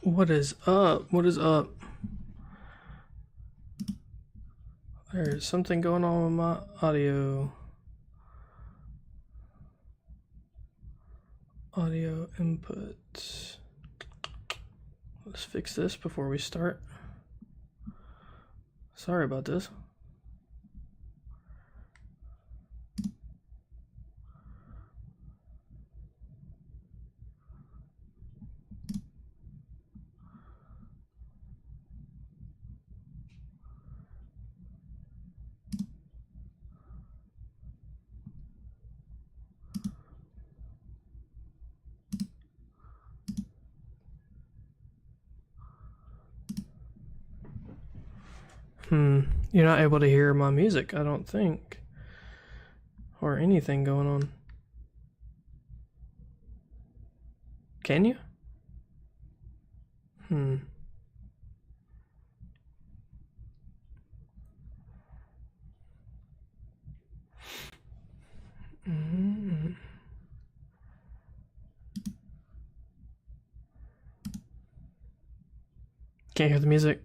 What is up? What is up? There's something going on with my audio. Audio input. Let's fix this before we start. Sorry about this. You're not able to hear my music, I don't think. Or anything going on. Can you? Can't hear the music.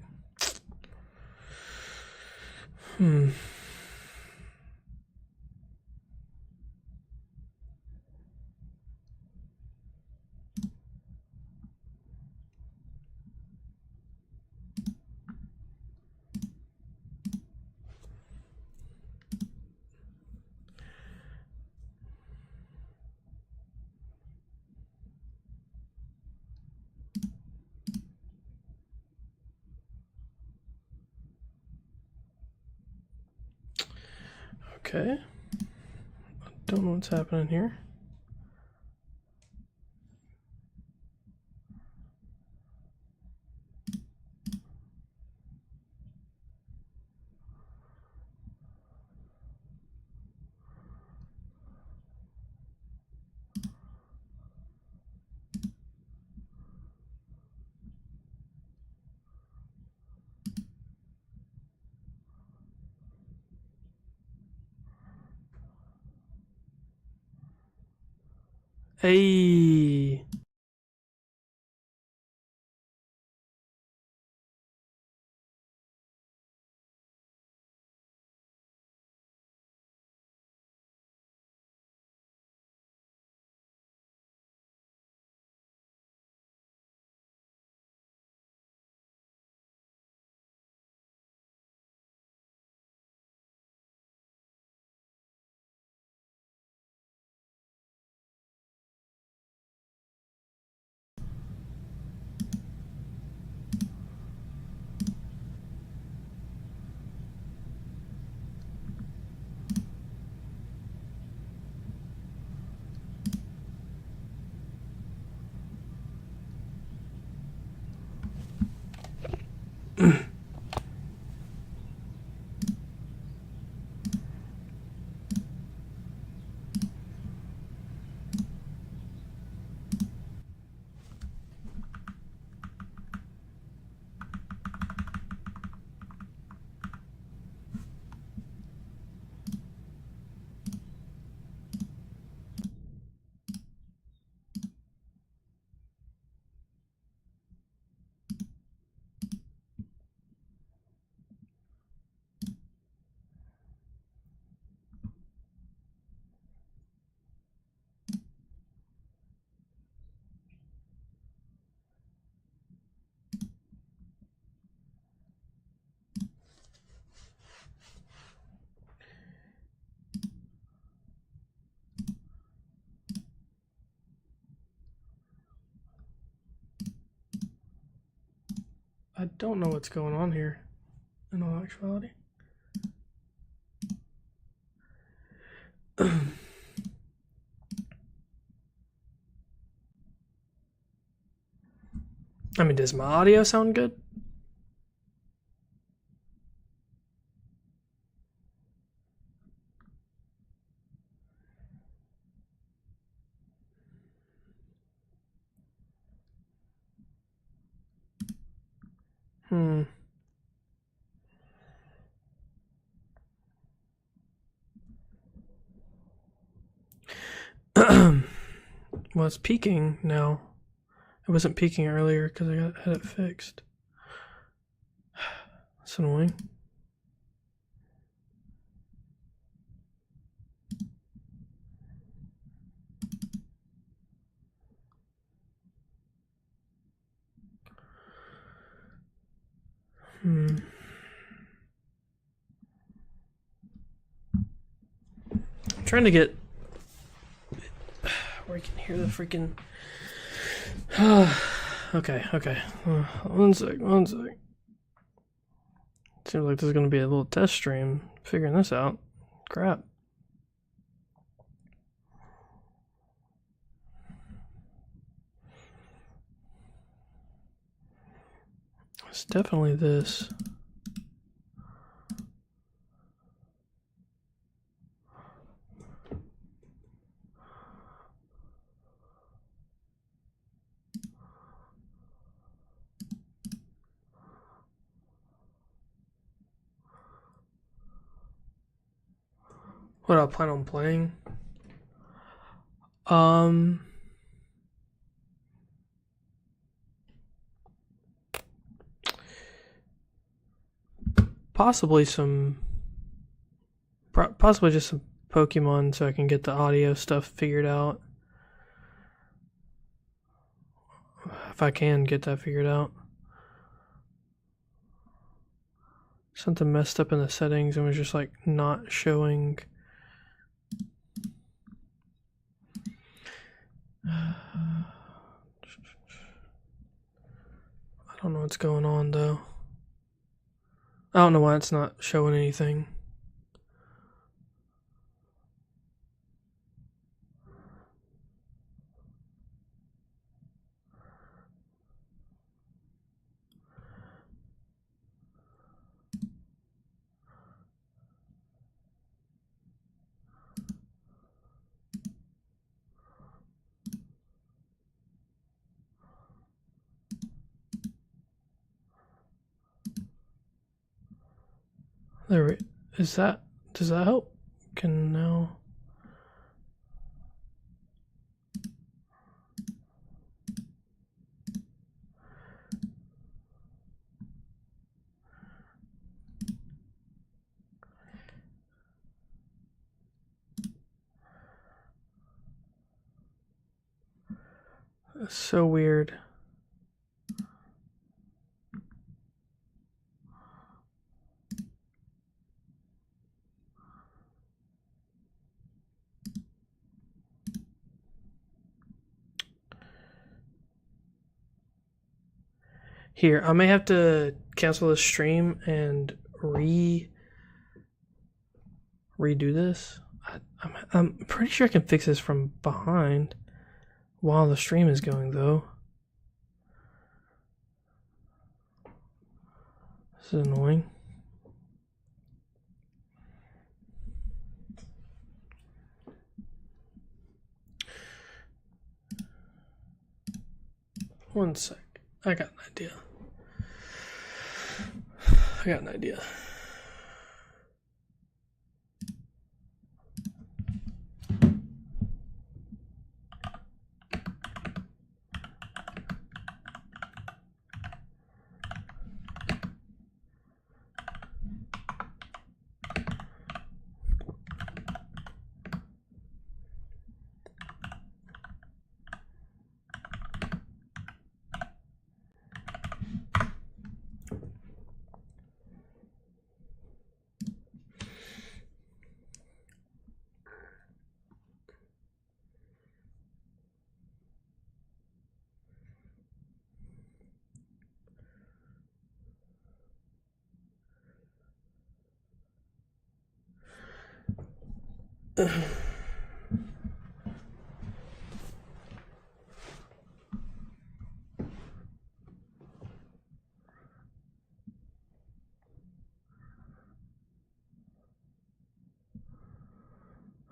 Okay. I don't know what's happening here. Hey. I don't know what's going on here, in all actuality. I mean, does my audio sound good? Well, it's peaking now It wasn't peaking earlier because I had it fixed. That's annoying. I'm trying to get where you can hear the freaking. Okay. One sec. Seems like this is going to be a little test stream figuring this out. Crap. It's definitely this. What I plan on playing? Possibly just some Pokemon so I can get the audio stuff figured out. If I can get that figured out. Something messed up in the settings and was just like not showing. I don't know what's going on though. I don't know why it's not showing anything. There, is that? Does that help? Can now. That's so weird. Here, I may have to cancel the stream and redo this. I'm pretty sure I can fix this from behind while the stream is going, though. This is annoying. One sec. I got an idea.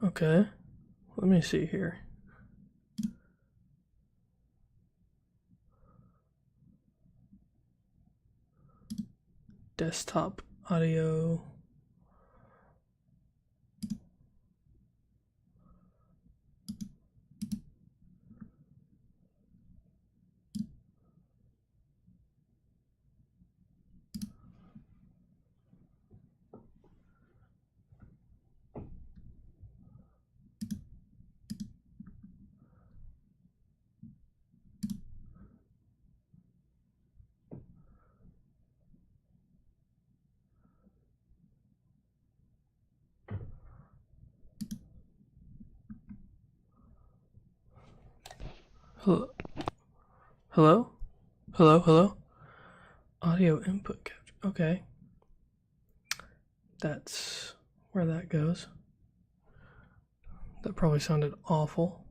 Okay, let me see here. Desktop audio. Hello? Hello? Hello? Hello? Audio input capture. Okay. That's where that goes. That probably sounded awful.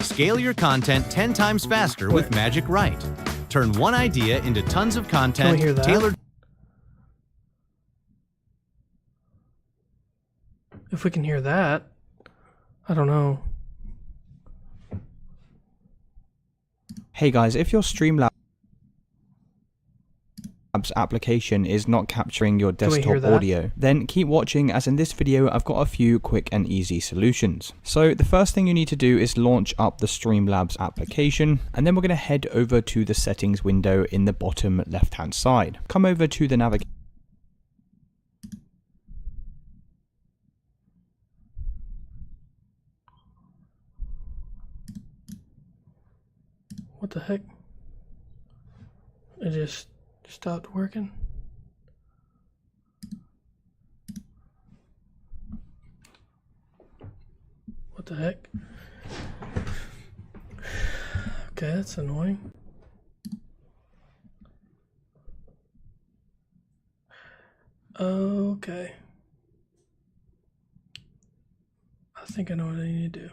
Scale your content 10 times faster with Magic Write. Turn one idea into tons of content Can we hear that? tailored. If we can hear that, I don't know. Hey guys, if your Streamlabs application is not capturing your Can we hear desktop that? audio, then keep watching, as in this video I've got a few quick and easy solutions. So the first thing you need to do is launch up the Streamlabs application, and then we're going to head over to the settings window in the bottom left hand side. Come over to the navigation. What the heck? It just stopped working. What the heck? Okay, that's annoying. Okay. I think I know what I need to do.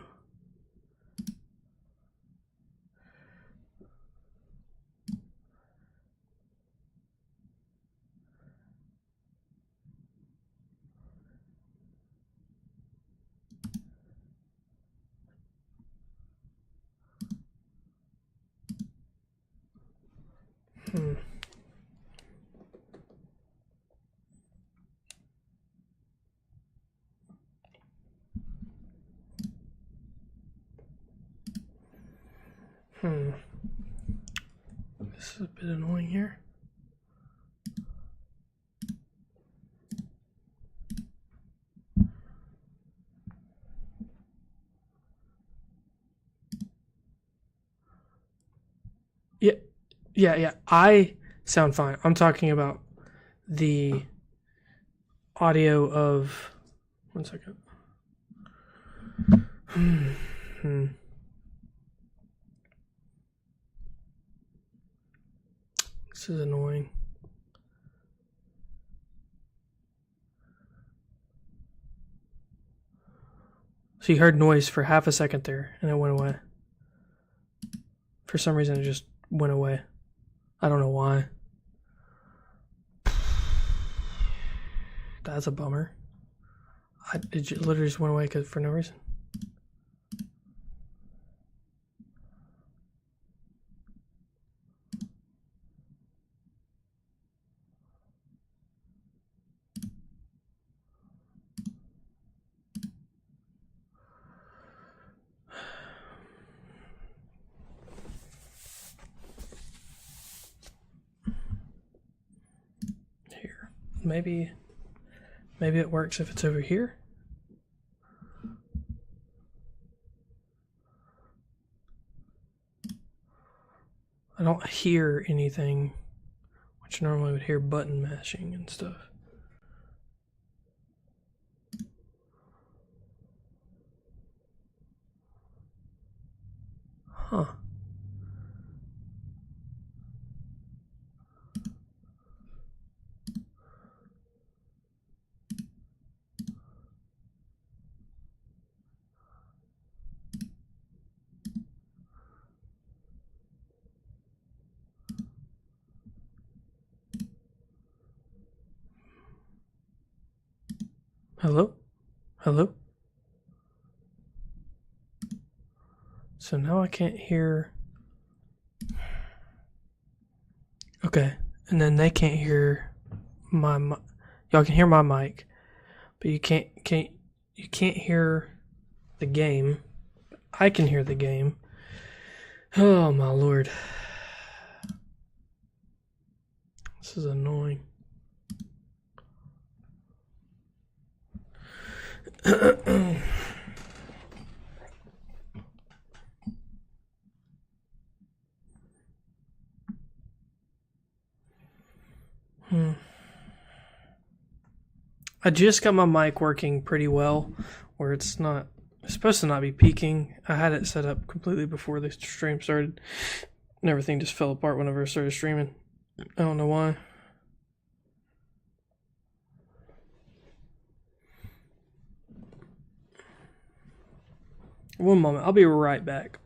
This is a bit annoying here. Yeah. I sound fine. I'm talking about the audio of. 1 second. This is annoying. So you heard noise for half a second there, and it went away. For some reason, it just went away. I don't know why. That's a bummer. It literally just went away for no reason. Here. Maybe it works if it's over here. I don't hear anything, which normally would hear button mashing and stuff. Huh. Hello? Hello? So now I can't hear. Okay, and then they can't hear my y'all can hear my mic, but you can't hear the game. I can hear the game. Oh my lord. This is annoying. I just got my mic working pretty well, where it's supposed to not be peaking. I had it set up completely before the stream started, and everything just fell apart whenever I started streaming. I don't know why. One moment, I'll be right back.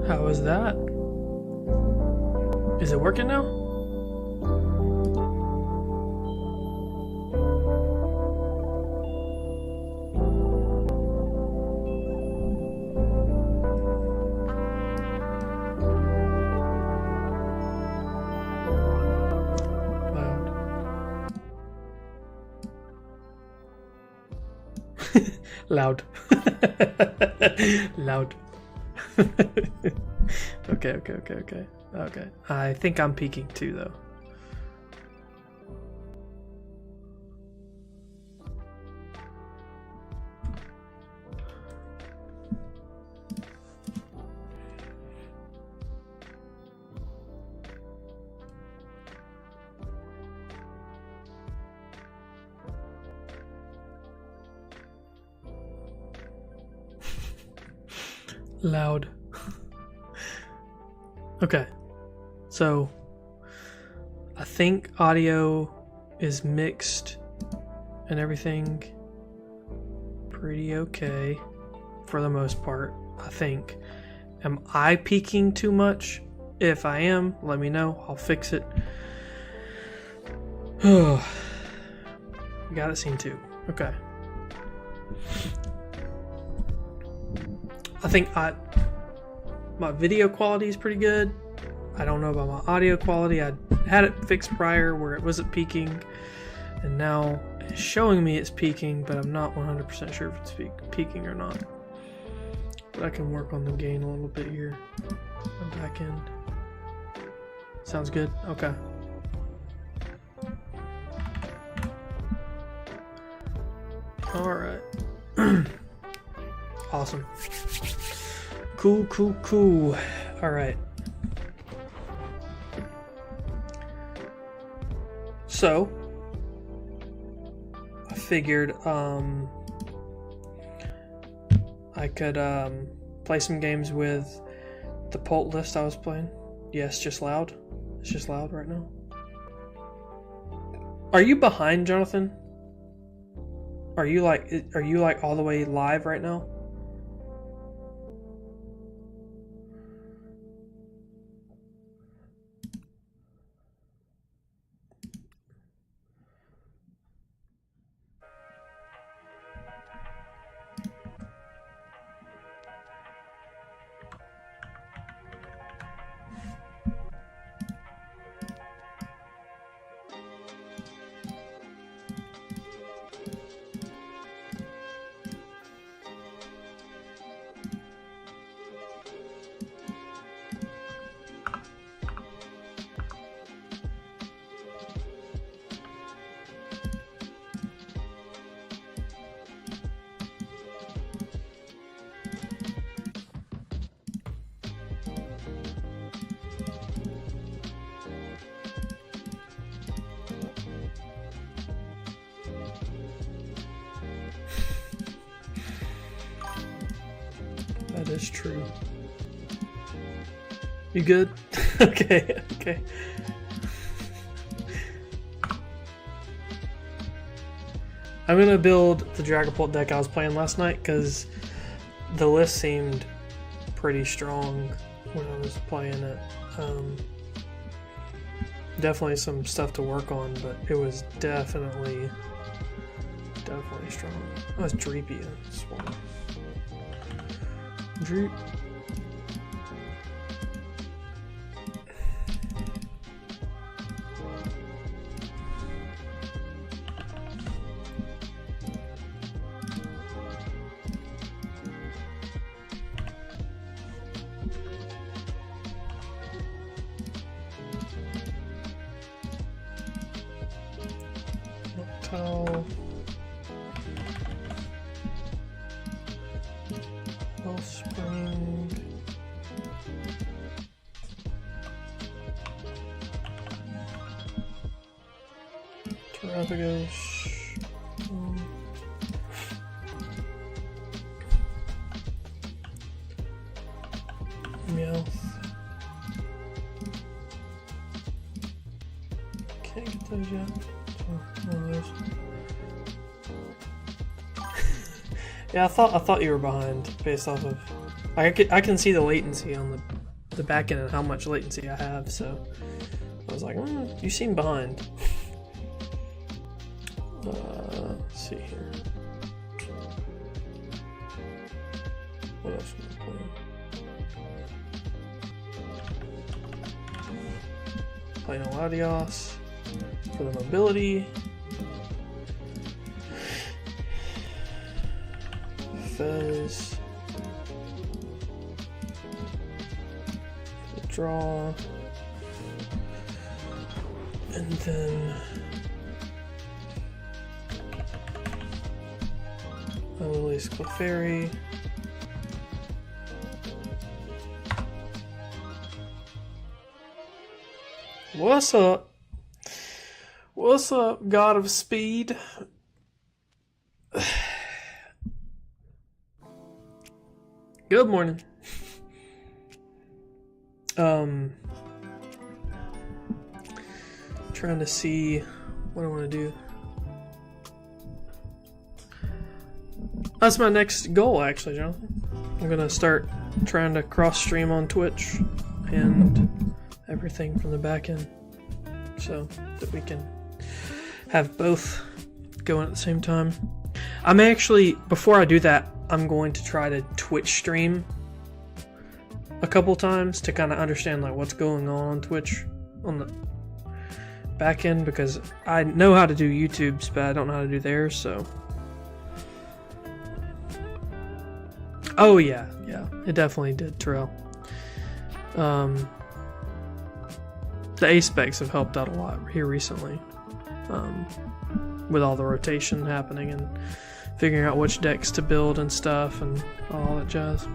How is that? Is it working now? Loud. Loud. Okay. I think I'm peaking too, though. Loud. Okay, so I think audio is mixed and everything pretty okay for the most part, I think. Am I peaking too much? If I am, let me know. I'll fix it. Got it seen too. Okay. I think my video quality is pretty good. I don't know about my audio quality. I had it fixed prior where it wasn't peaking, and now it's showing me it's peaking, but I'm not 100% sure if it's peaking or not. But I can work on the gain a little bit here on the back end. Sounds good? Okay. Alright. Awesome. Cool. Alright. So, I figured I could play some games with the Pult list I was playing. Yes, just loud. It's just loud right now. Are you behind, Jonathan? Are you like all the way live right now? That is true. You good? Okay. I'm gonna build the Dragapult deck I was playing last night because the list seemed pretty strong when I was playing it. Definitely some stuff to work on, but it was definitely strong. Oh, it's Dreepy. Dreep. Towel. Wellspring. Terapagos. Meowth. Can't get those yet. One of those. Yeah, I thought you were behind based off of I can see the latency on the back end and how much latency I have. So I was like, you seem behind. Let's see here. What else am I playing? Playing Latios for the mobility. Fez. Draw. And then I'll release Clefairy. What's up? What's up, God of Speed? Good morning. Trying to see what I want to do. That's my next goal, actually, Jonathan. I'm gonna start trying to cross stream on Twitch and everything from the back end, so that we can have both going at the same time. I'm actually, before I do that, I'm going to try to Twitch stream a couple times to kind of understand like what's going on Twitch on the back end, because I know how to do YouTube's, but I don't know how to do theirs. So, oh yeah, it definitely did, Terrell. The A-specs have helped out a lot here recently, with all the rotation happening and figuring out which decks to build and stuff and all that jazz.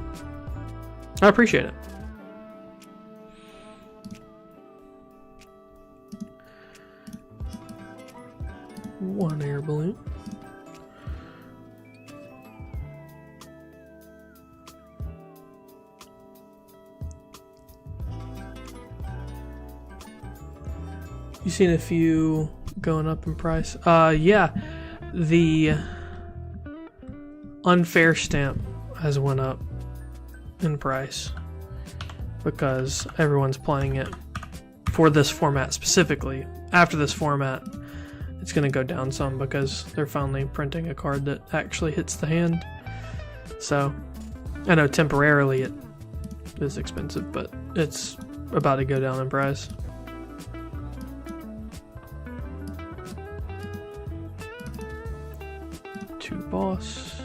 I appreciate it. One air balloon. You seen a few going up in price? Yeah. The unfair stamp has went up in price because everyone's playing it for this format specifically. After this format, it's going to go down some because they're finally printing a card that actually hits the hand. So, I know temporarily it is expensive, but it's about to go down in price. Two boss.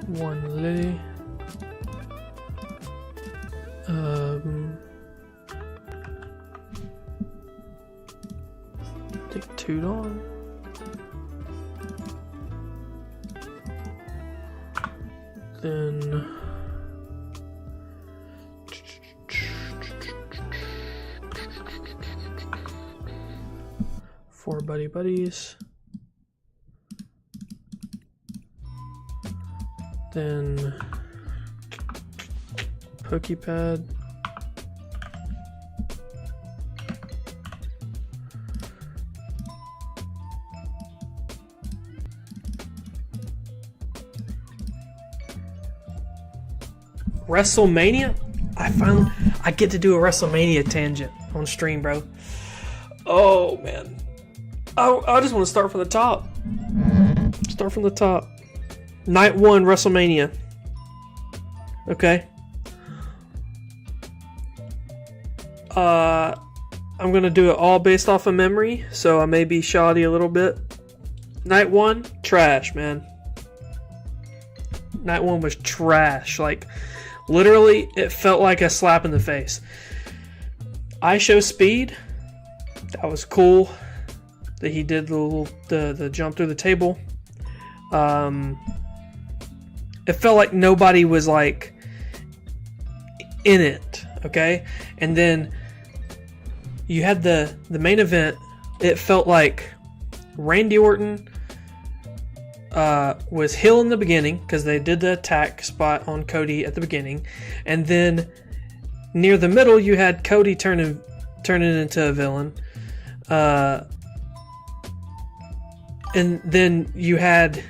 One Lily. I think 2 Dawn. Then 4 Buddy Buddies. Then Pokepad. WrestleMania? I get to do a WrestleMania tangent on stream, bro. Oh man. I just want to start from the top. Start from the top. Night 1 WrestleMania. Okay. I'm gonna do it all based off of memory, so I may be shoddy a little bit. Night 1, trash, man. Night 1 was trash. Like, literally, it felt like a slap in the face. I show speed. That was cool. That he did the jump through the table. It felt like nobody was like in it, okay? And then you had the main event. It felt like Randy Orton was heel in the beginning because they did the attack spot on Cody at the beginning, and then near the middle you had Cody turning into a villain, and then you had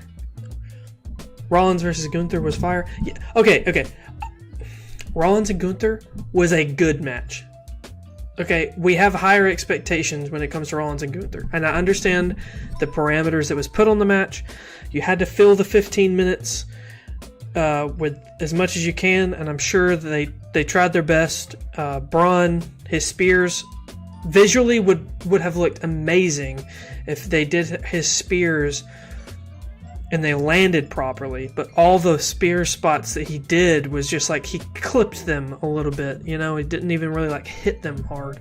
Rollins versus Gunther was fire. Yeah, okay. Rollins and Gunther was a good match. Okay, we have higher expectations when it comes to Rollins and Gunther. And I understand the parameters that was put on the match. You had to fill the 15 minutes with as much as you can, and I'm sure they tried their best. Braun, his spears, visually would have looked amazing if they did his spears and they landed properly, but all the spear spots that he did was just like he clipped them a little bit, you know. He didn't even really like hit them hard.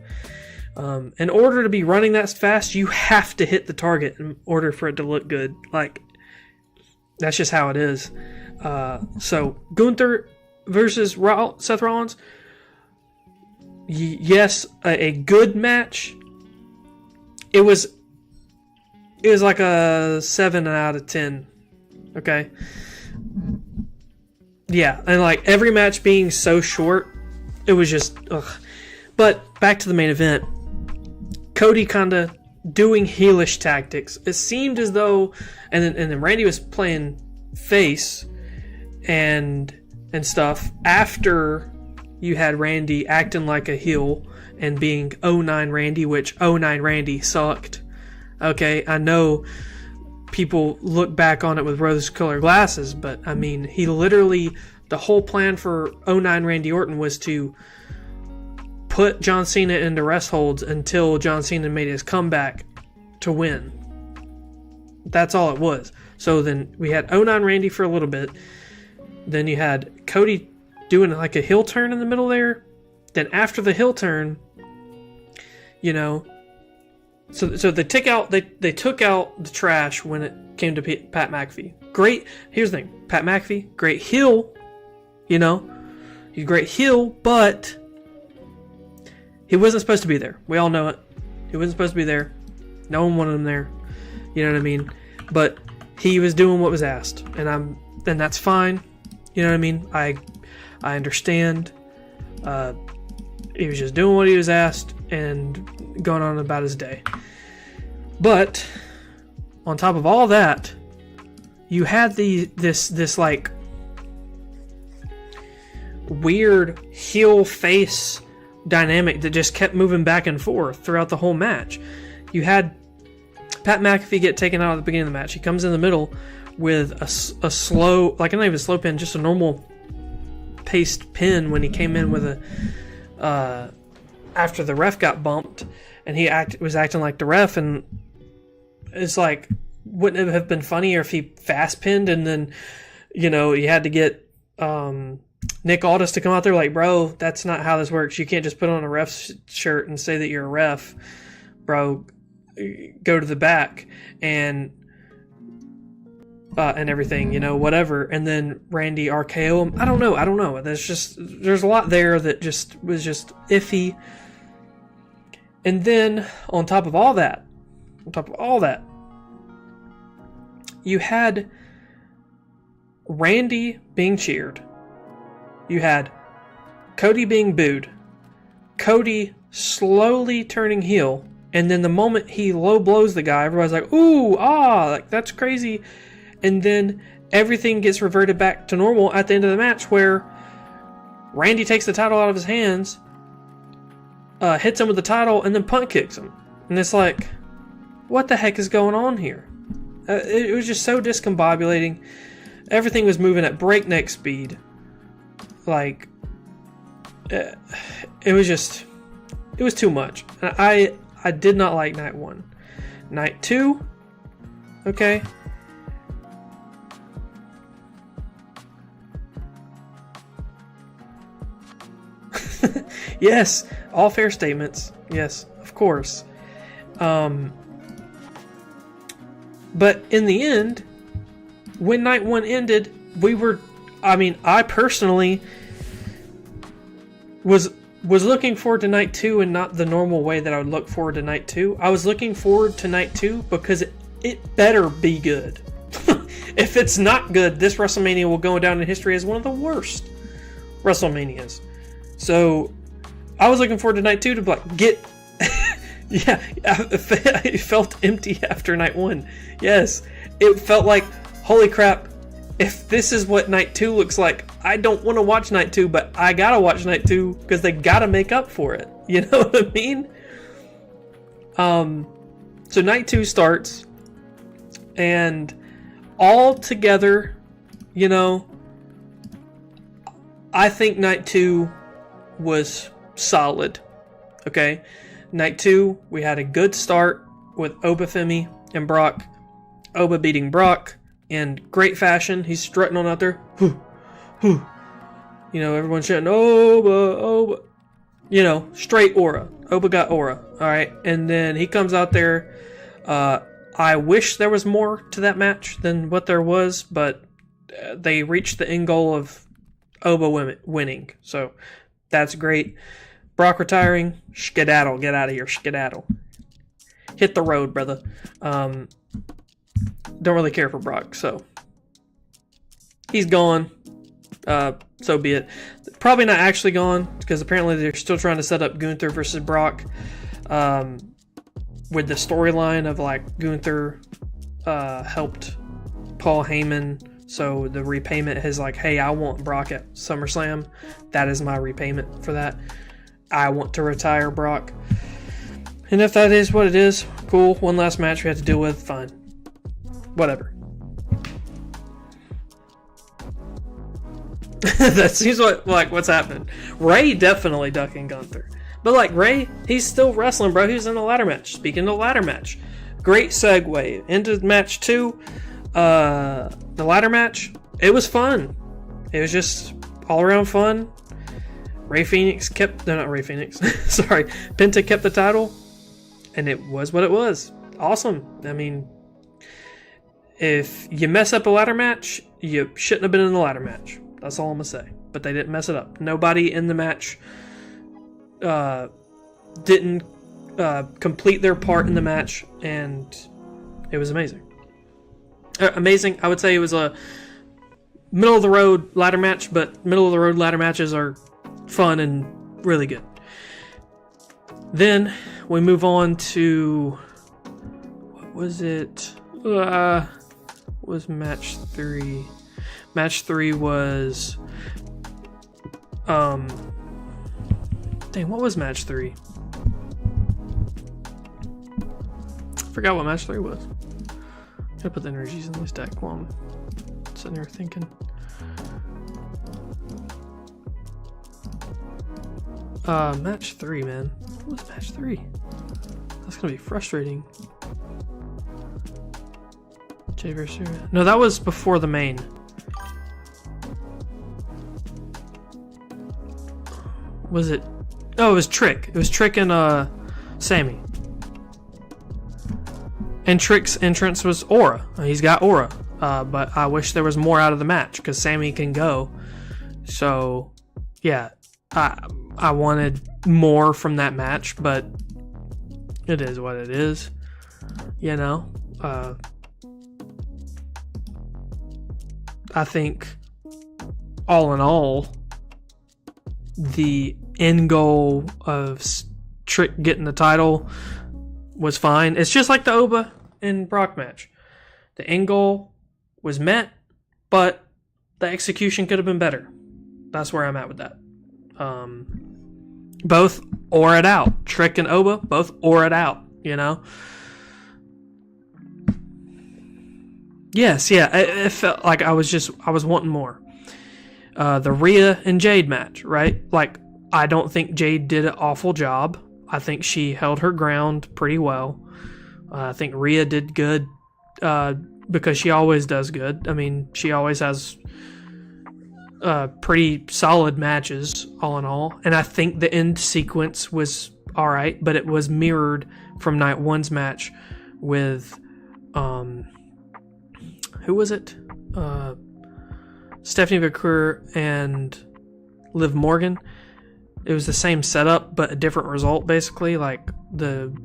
In order to be running that fast, you have to hit the target in order for it to look good. Like, that's just how it is. So Gunther versus Seth Rollins, yes, a good match. It was like a 7 out of 10. Okay. Yeah, and like every match being so short, it was just ugh. But back to the main event. Cody kind of doing heelish tactics. It seemed as though, and then Randy was playing face and stuff after you had Randy acting like a heel and being 09 Randy, which 09 Randy sucked. Okay, I know people look back on it with rose-colored glasses, but I mean, he literally, the whole plan for 09 Randy Orton was to put John Cena into rest holds until John Cena made his comeback to win. That's all it was. So then we had 09 Randy for a little bit. Then you had Cody doing like a heel turn in the middle there. Then after the heel turn, you know, so they took out the trash when it came to Pat McAfee. Great. Here's the thing, Pat McAfee, great heel. You know, he's a great heel, but he wasn't supposed to be there. We all know it. He wasn't supposed to be there. No one wanted him there. You know what I mean? But he was doing what was asked, and that's fine. You know what I mean? I understand. He was just doing what he was asked and going on about his day. But on top of all that, you had this like weird heel face dynamic that just kept moving back and forth throughout the whole match. You had Pat McAfee get taken out at the beginning of the match. He comes in the middle with a slow, like not even a slow pin, just a normal paced pin when he came in with a after the ref got bumped, and he was acting like the ref, and it's like, wouldn't it have been funnier if he fast pinned and then, you know, you had to get Nick Aldis to come out there like, bro, that's not how this works. You can't just put on a ref shirt and say that you're a ref, bro. Go to the back and everything, you know, whatever. And then Randy RKO him. I don't know. There's a lot there that just was just iffy. And then on top of all that, you had Randy being cheered. You had Cody being booed. Cody slowly turning heel. And then the moment he low blows the guy, everybody's like, ooh, like that's crazy. And then everything gets reverted back to normal at the end of the match, where Randy takes the title out of his hands, hits him with the title, and then punt kicks him. And it's like, what the heck is going on here? It was just so discombobulating. Everything was moving at breakneck speed. Like, it was too much. And I did not like night 1. Night 2, okay. Yes, all fair statements. Yes, of course. But in the end, when night 1 ended, I personally was looking forward to night 2 and not the normal way that I would look forward to night 2. I was looking forward to night 2 because it better be good. If it's not good, this WrestleMania will go down in history as one of the worst WrestleManias. So I was looking forward to night 2 to like get yeah, it felt empty after night 1. Yes, it felt like, holy crap, if this is what night 2 looks like, I don't want to watch night 2, but I gotta watch night 2 because they gotta make up for it. You know what I mean? So night 2 starts, and all together, you know, I think night 2 was solid. Okay? Night 2, we had a good start with Obafemi and Brock. Oba beating Brock in great fashion. He's strutting on out there. You know, everyone's shouting, Oba, Oba. You know, straight aura. Oba got aura. Alright, and then he comes out there. I wish there was more to that match than what there was, but they reached the end goal of Oba winning. So, that's great. Brock retiring. Skedaddle. Get out of here. Skedaddle. Hit the road, brother. Don't really care for Brock, so he's gone. So be it. Probably not actually gone, because apparently they're still trying to set up Gunther versus Brock, with the storyline of like Gunther helped Paul Heyman, so the repayment is like, hey, I want Brock at SummerSlam. That is my repayment for that. I want to retire Brock. And if that is what it is, cool. One last match we have to deal with, fine. Whatever. That seems like what's happening. Ray definitely ducking Gunther. But like Ray, he's still wrestling, bro. He was in a ladder match. Speaking of ladder match, great segue into match 2. The ladder match, it was fun. It was just all around fun. Ray Phoenix kept, no, not Ray Phoenix. Sorry, Penta kept the title, and it was what it was. Awesome. I mean, if you mess up a ladder match, you shouldn't have been in the ladder match. That's all I'm gonna say. But they didn't mess it up. Nobody in the match didn't complete their part in the match, and it was amazing. Amazing. I would say it was a middle of the road ladder match, but middle of the road ladder matches are fun and really good. Then we move on to, what was it? What was match 3? Match 3 was dang, what was match 3? Forgot what match 3 was. Gotta put the energies in this deck while I'm sitting there thinking. Match 3, man. What was match 3? That's gonna be frustrating. Jay versus... No, that was before the main. Was it? Oh, it was Trick. It was Trick and Sammy. And Trick's entrance was Aura. He's got Aura. But I wish there was more out of the match, because Sammy can go. So, yeah. I wanted more from that match, but it is what it is. You know? I think, all in all, the end goal of Trick getting the title was fine. It's just like the Oba and Brock match. The end goal was met, but the execution could have been better. That's where I'm at with that. Both aura it out. Trick and Oba both aura it out, you know? Yes, yeah, it felt like I was wanting more. The Rhea and Jade match, right? Like, I don't think Jade did an awful job. I think she held her ground pretty well. I think Rhea did good because she always does good. I mean, she always has pretty solid matches, all in all. And I think the end sequence was alright, but it was mirrored from night 1's match with... who was it? Stephanie McClure and Liv Morgan. It was the same setup, but a different result, basically. Like, the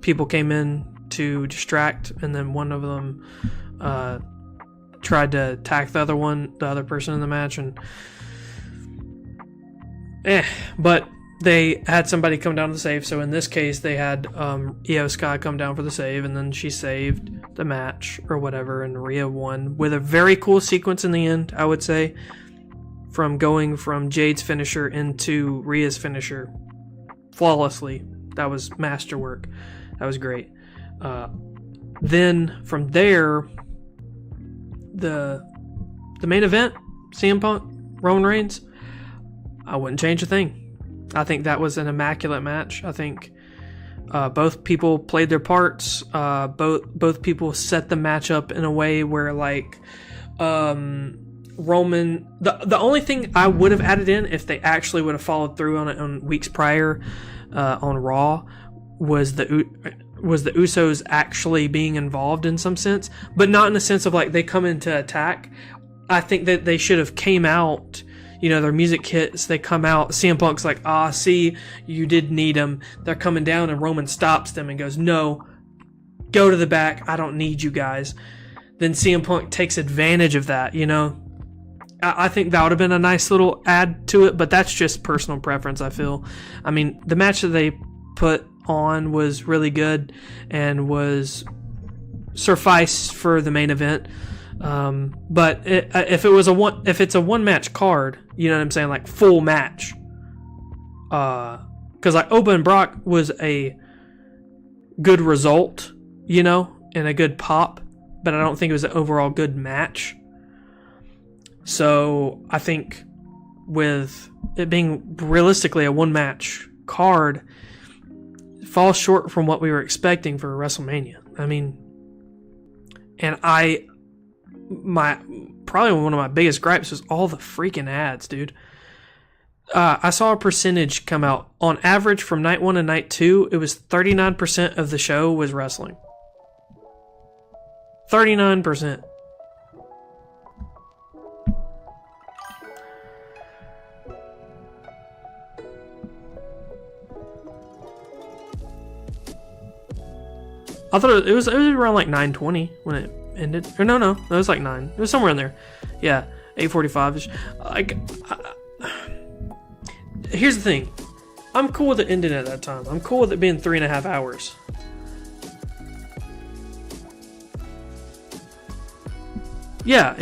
people came in to distract, and then one of them tried to attack the other person in the match, and but they had somebody come down to the save. So in this case, they had Io Sky come down for the save, and then she saved the match or whatever, and Rhea won with a very cool sequence in the end, I would say, from going from Jade's finisher into Rhea's finisher flawlessly. That was masterwork. That was great. Then from there, the main event, CM Punk, Roman Reigns, I wouldn't change a thing. I think that was an immaculate match. I think both people played their parts. Both people set the match up in a way where, like, Roman. The only thing I would have added in if they actually would have followed through on it on weeks prior on Raw was the Usos actually being involved in some sense, but not in the sense of like they come in to attack. I think that they should have came out. You know, their music hits, they come out, CM Punk's like, see, you did need them. They're coming down, and Roman stops them and goes, no, go to the back, I don't need you guys. Then CM Punk takes advantage of that, you know. I think that would have been a nice little add to it, but that's just personal preference, I feel. I mean, the match that they put on was really good and was suffice for the main event. But if it's a one match card, you know what I'm saying, like full match, because like Oba and Brock was a good result, you know, and a good pop, but I don't think it was an overall good match. So I think with it being realistically a one match card, it falls short from what we were expecting for WrestleMania. I mean, and probably one of my biggest gripes was all the freaking ads, dude. I saw a percentage come out. On average, from night 1 and night 2, it was 39% of the show was wrestling. 39%. I thought it was around like 9:20 when it ended. Or no, it was like 9. It was somewhere in there. Yeah, 8:45ish. Like, here's the thing. I'm cool with it ending at that time. I'm cool with it being 3.5 hours. Yeah.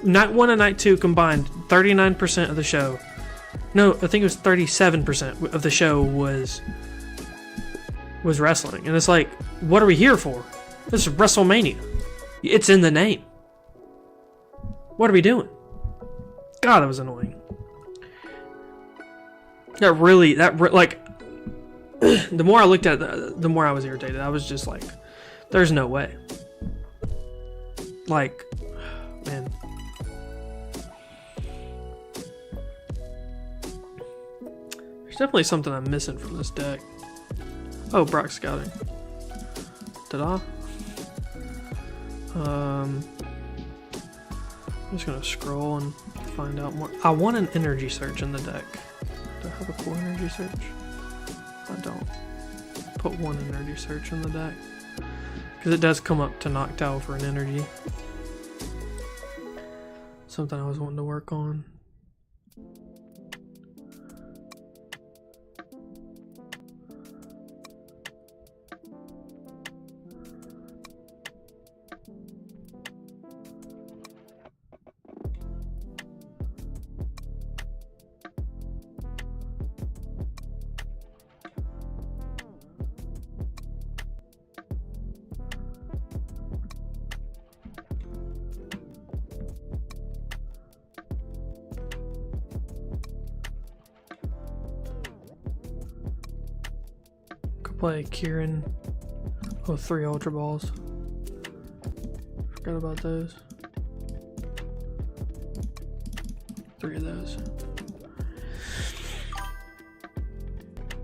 Night 1 and night 2 combined, 39% of the show. No, I think it was 37% of the show was wrestling. And it's like, what are we here for? This is WrestleMania. It's in the name. What are we doing? God, that was annoying. The more I looked at it, the more I was irritated. I was just like, there's no way. Like, man. There's definitely something I'm missing from this deck. Oh, Brock scouting. Ta-da. I'm just gonna scroll and find out more. I want an energy search in the deck. Do I have a cool energy search? I don't. Put one energy search in the deck. Because it does come up to Noctowl for an energy. Something I was wanting to work on. Play Kieran. Oh, 3 Ultra Balls. Forgot about those. 3 of those.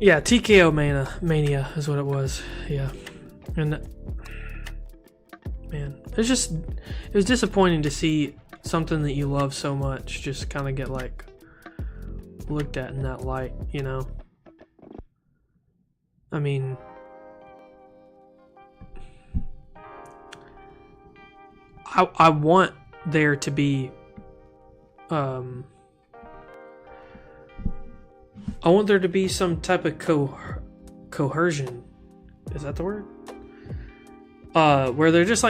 Yeah, TKO Mania is what it was. Yeah. And man, it was disappointing to see something that you love so much just kind of get like looked at in that light, you know? I mean, I want there to be I want there to be some type of coercion. Is that the word? Where they're just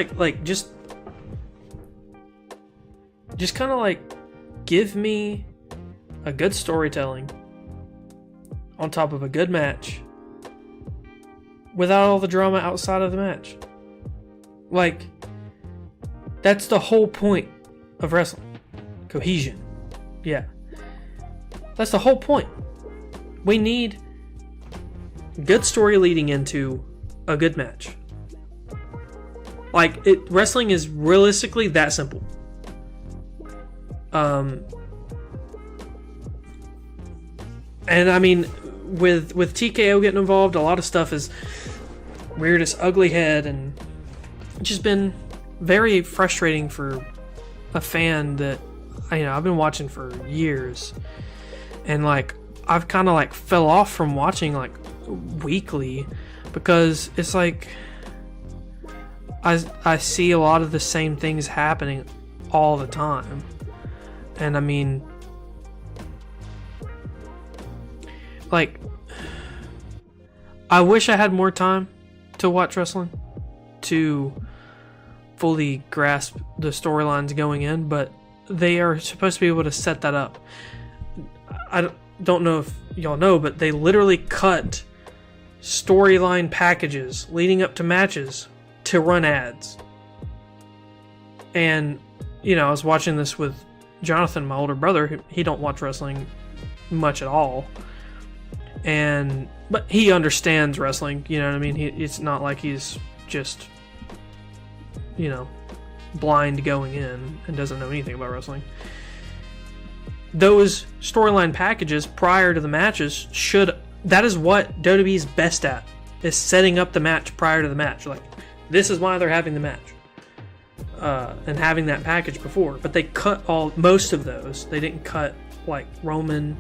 just kind of like give me a good storytelling on top of a good match without all the drama outside of the match. Like, that's the whole point of wrestling. Cohesion. Yeah. That's the whole point. We need good story leading into a good match. Like, wrestling is realistically that simple. And I mean, with TKO getting involved, a lot of stuff is reared its ugly head, and just been very frustrating for a fan that I've been watching for years, and like I've kind of like fell off from watching like weekly because it's like I see a lot of the same things happening all the time, and I mean, like, I wish I had more time to watch wrestling to fully grasp the storylines going in, but they are supposed to be able to set that up. I don't know if y'all know, but they literally cut storyline packages leading up to matches to run ads. And, I was watching this with Jonathan, my older brother. He don't watch wrestling much at all. But he understands wrestling, you know what I mean? It's not like he's just, blind going in and doesn't know anything about wrestling. Those storyline packages prior to the matches that is what WWE's best at, is setting up the match prior to the match. Like, this is why they're having the match. And having that package before. But they cut most of those. They didn't cut, like, Roman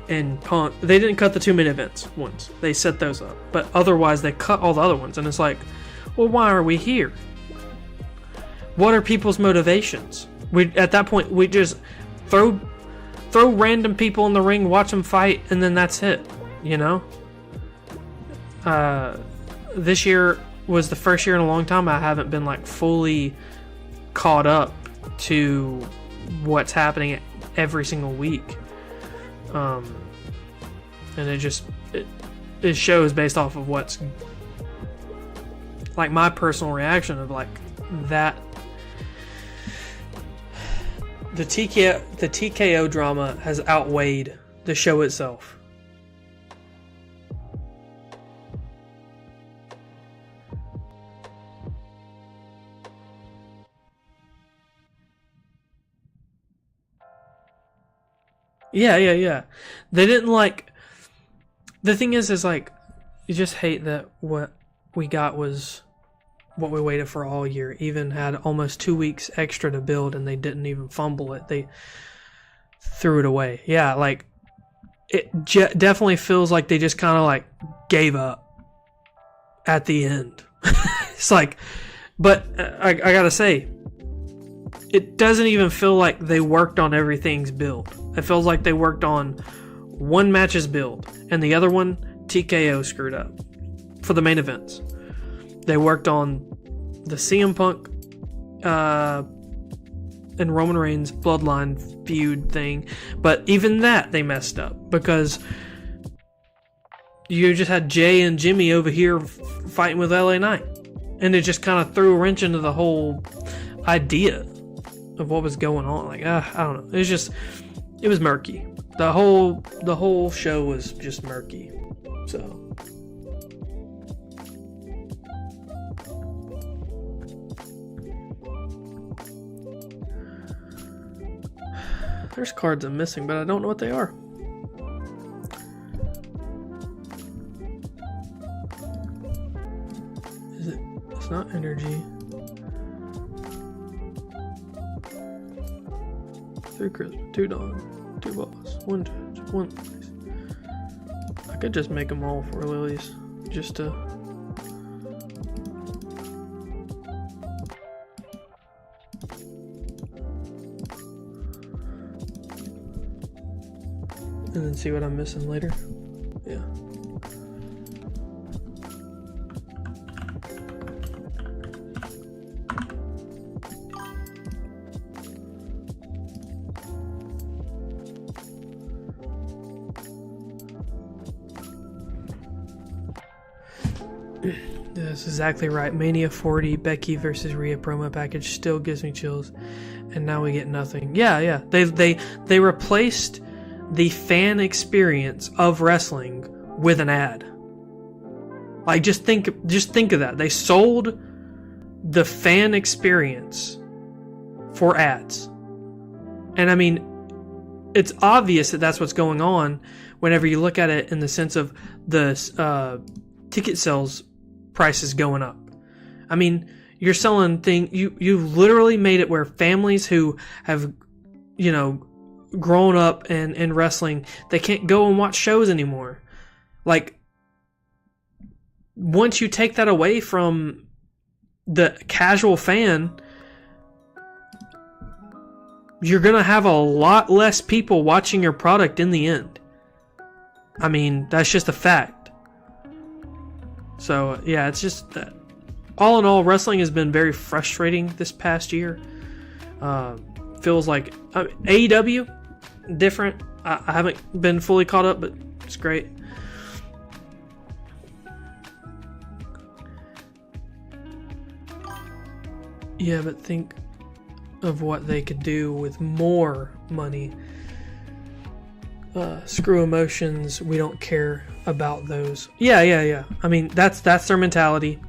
and Punk. They didn't cut the 2-minute events ones. They set those up. But otherwise, they cut all the other ones. And it's like, well, why are we here? What are people's motivations? At that point, we just throw random people in the ring, watch them fight, and then that's it. This year was the first year in a long time I haven't been like fully caught up to what's happening every single week. And it shows based off of what's like my personal reaction of like that. The TKO drama has outweighed the show itself. Yeah. They didn't like. The thing is like, you just hate that what we got was what we waited for all year. Even had almost 2 weeks extra to build, and they didn't even fumble it. They threw it away. Yeah, like, it definitely feels like they just kind of like gave up at the end. It's like, but I gotta say, it doesn't even feel like they worked on everything's build. It feels like they worked on one match's build, and the other one TKO screwed up for the main events. They worked on the CM Punk and Roman Reigns bloodline feud thing, but even that they messed up because you just had Jay and Jimmy over here fighting with LA Knight, and it just kind of threw a wrench into the whole idea of what was going on. Like, I don't know. It was murky. The whole show was just murky. So. There's cards I'm missing, but I don't know what they are. It's not energy. 3 Christmas, 2 Dawn, 2 Boss, 1 Judge, 1 Lilies. I could just make them all 4 Lilies, just to... and then see what I'm missing later. Yeah. That's exactly right. Mania 40, Becky versus Rhea promo package still gives me chills, and now we get nothing. Yeah. They replaced the fan experience of wrestling with an ad. Like just think of that. They sold the fan experience for ads, and I mean, it's obvious that that's what's going on whenever you look at it in the sense of the ticket sales prices going up. I mean, you're selling you literally made it where families who have, you know, grown up in wrestling, they can't go and watch shows anymore. Like, once you take that away from the casual fan, you're gonna have a lot less people watching your product in the end. I mean, that's just a fact. So, yeah, it's just that. All in all, wrestling has been very frustrating this past year. Feels like AEW, different. I haven't been fully caught up, but it's great. Yeah, but think of what they could do with more money. Screw emotions, we don't care about those. Yeah. I mean, that's their mentality.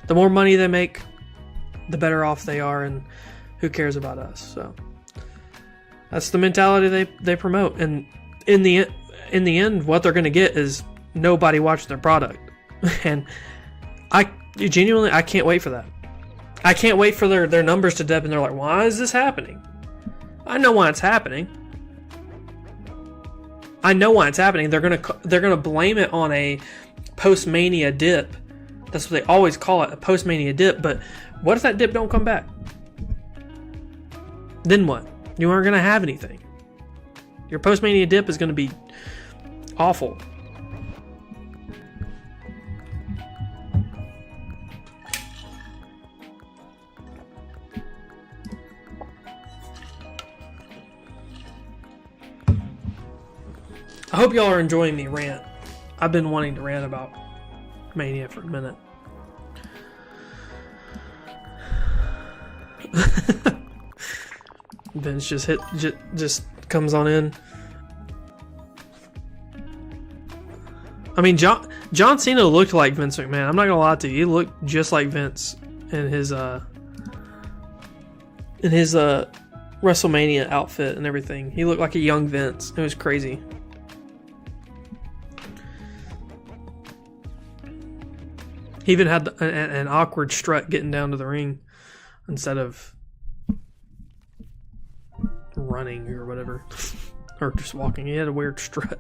The more money they make, the better off they are, and who cares about us? So that's the mentality they promote. And in the end, what they're going to get is nobody watching their product. And I can't wait for that. I can't wait for their numbers to dip, and they're like, why is this happening? I know why it's happening. They're gonna blame it on a post-Mania dip. That's what they always call it, a post-Mania dip. But what if that dip don't come back? Then what? You aren't gonna have anything. Your post-Mania dip is gonna be awful. I hope y'all are enjoying me rant. I've been wanting to rant about Mania for a minute. Vince just comes on in. I mean, John Cena looked like Vince McMahon. I'm not gonna lie to you. He looked just like Vince in his WrestleMania outfit and everything. He looked like a young Vince. It was crazy. He even had an awkward strut getting down to the ring instead of running or whatever. Or just walking. He had a weird strut.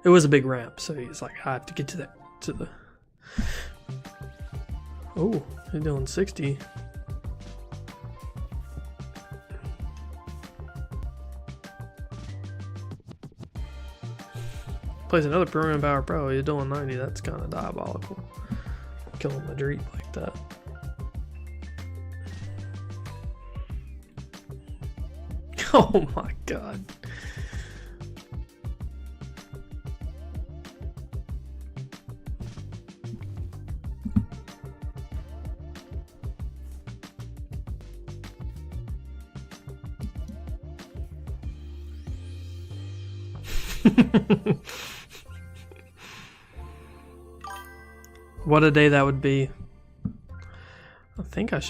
It was a big ramp, so he's like, I have to get to the... Oh, he's doing 60. Plays another Premium Power Pro, he's doing 90. That's kind of diabolical. Killing the Dreep like that. Oh my god. What a day that would be. I think I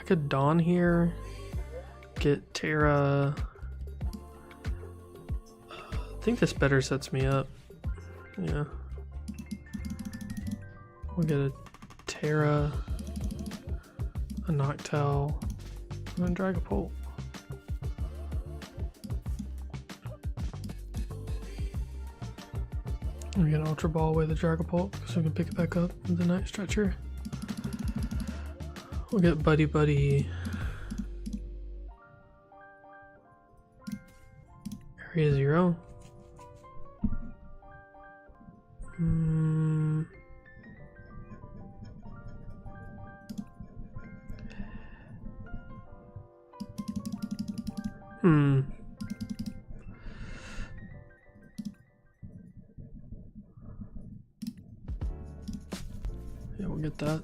could dawn here, get Tara. I think this better sets me up. Yeah. We'll get a Tara, a Noctowl, and a Dragapult. We get an Ultra Ball with a Dragapult so we can pick it back up with the Night Stretcher. We'll get Buddy. Area 0. Yeah, we'll get that.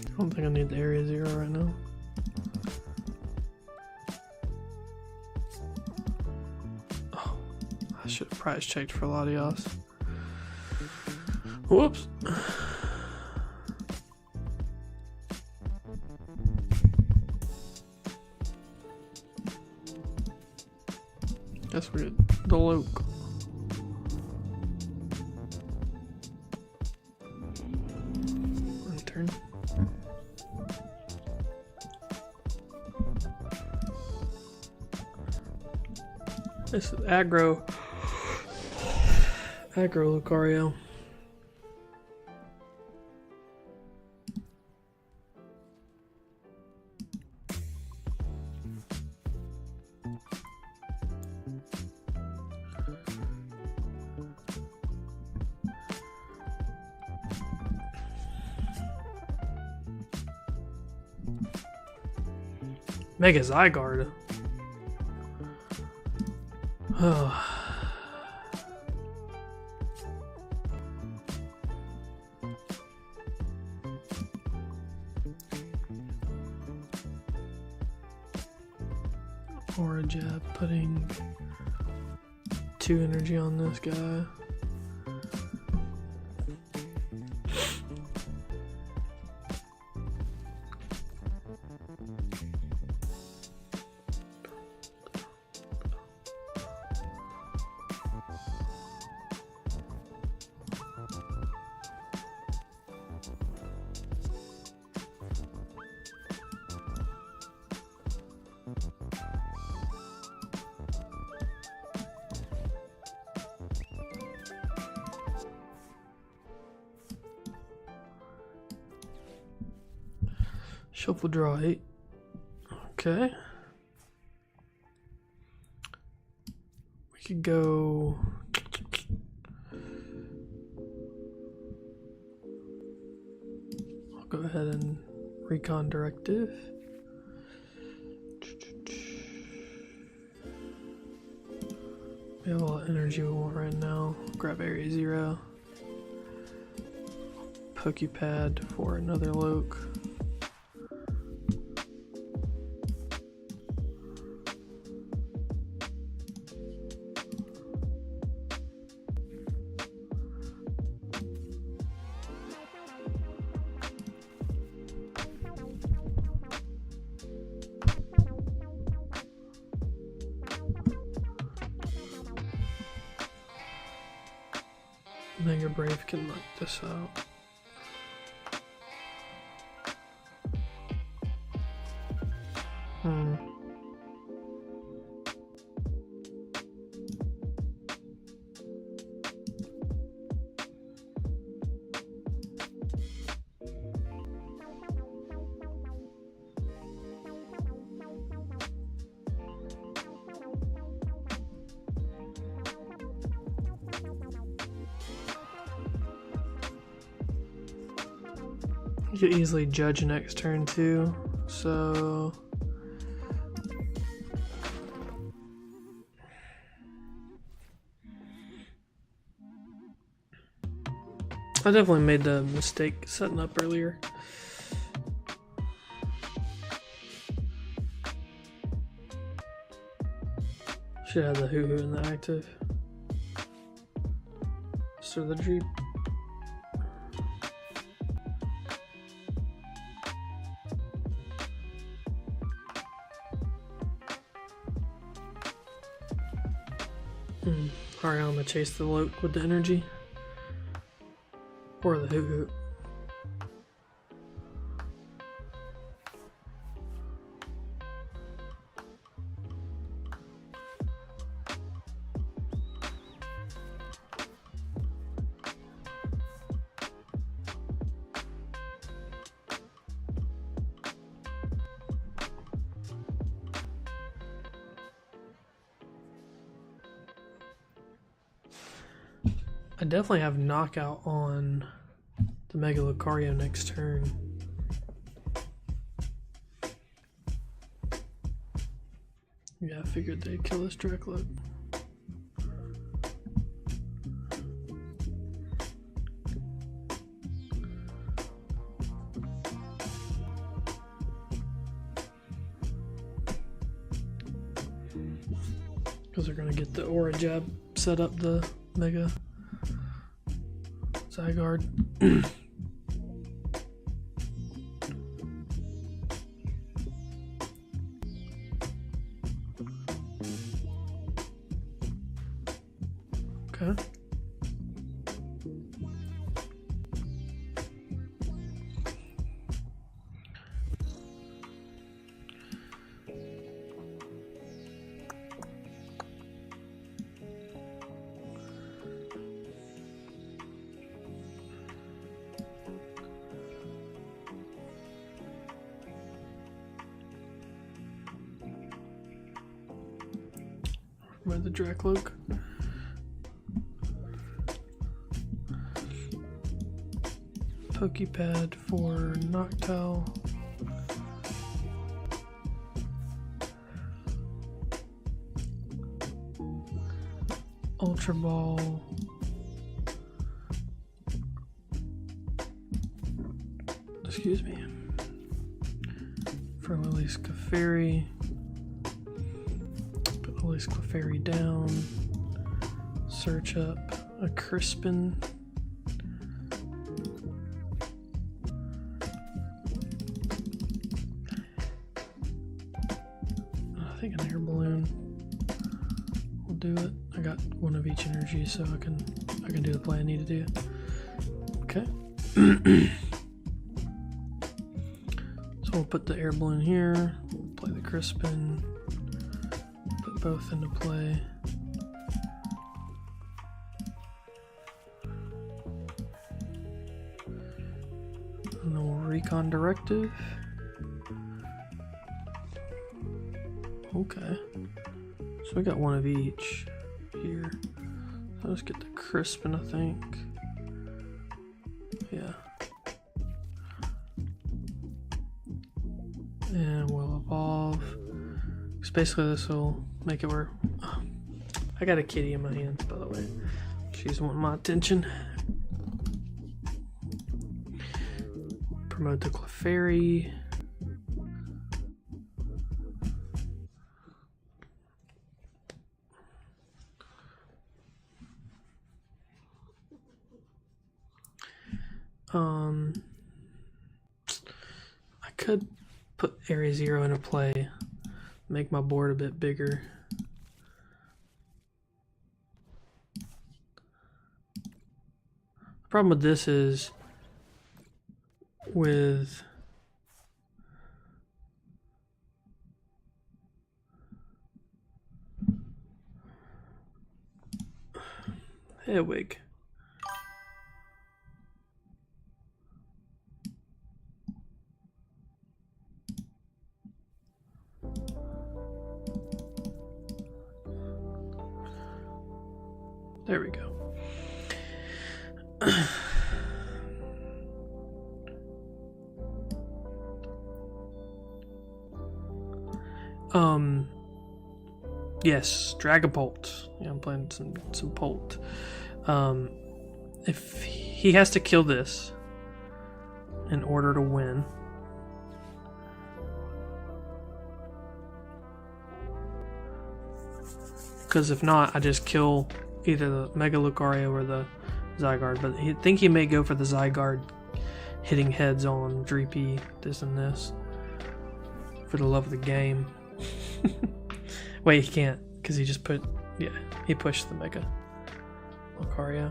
I don't think I need the Area 0 right now. Oh, I should have price checked for Latios. Whoops. Guess we get the Luke. Turn. This is aggro Lucario. Mega Zygarde. Oh. Aura Jab, putting 2 energy on this guy. Shuffle draw 8. Okay. We could go. I'll go ahead and recon directive. We have a lot of energy we want right now. Grab Area 0. Pokepad for another Loke. Mega Brave can knock this out. You could easily judge next turn too, so I definitely made the mistake setting up earlier. Should have the Hoo-Hoo in the active. So the Dreep. Alright, I'm gonna chase the Loke with the energy. Or the Hoo-Hoo. I definitely have knockout on the Mega Lucario next turn. Yeah, I figured they'd kill this Dracloak. Because they're going to get the Aura Jab set up the Mega Zygarde. Okay. By the Dracloak. Pokepad for Noctowl. Ultra Ball. Excuse me. For Lily's Clefairy. Put Lily's Clefairy down. Search up a Crispin. I think an air balloon will do it. I got one of each energy, so I can do the play I need to do. Okay. So we'll put the air balloon here. We'll play the Crispin. Put both into play. And then we'll Recon Directive. Okay, so we got one of each here. So let's get the Crispin, I think. Yeah. And we'll evolve. Because basically this will make it where... Oh, I got a kitty in my hands, by the way. She's wanting my attention. Promote the Clefairy. I could put Area Zero into play, make my board a bit bigger. The problem with this is with Hedwig. There we go. Yes, Dragapult. Yeah, I'm playing some Pult. If he has to kill this in order to win, because if not, I just kill either the Mega Lucario or the Zygarde. But I think he may go for the Zygarde, hitting heads on Dreepy, this and this, for the love of the game. Wait, he can't, because he just put, yeah, he pushed the Mega Lucario.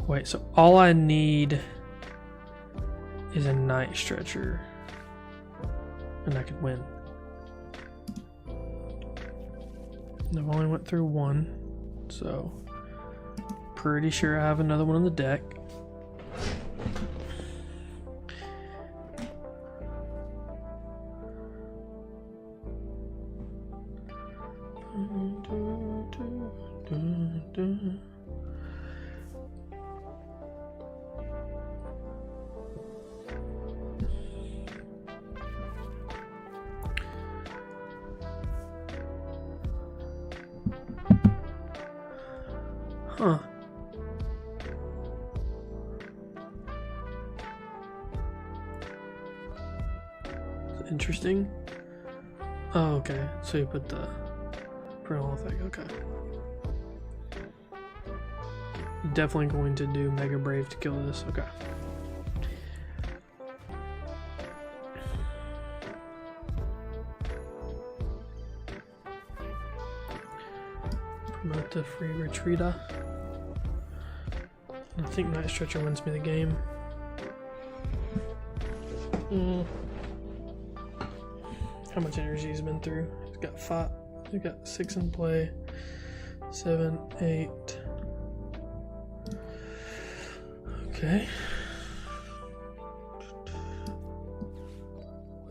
Wait, so all I need is a Night Stretcher, and I could win. And I've only went through one, so pretty sure I have another one on the deck. Huh. Interesting. Oh, okay. So you put the parental effect. Okay. Definitely going to do Mega Brave to kill this. Okay. Promote the free retreata. I think Night Stretcher wins me the game. How much energy he's been through? He's got 5. He's got 6 in play. 7, 8. Okay.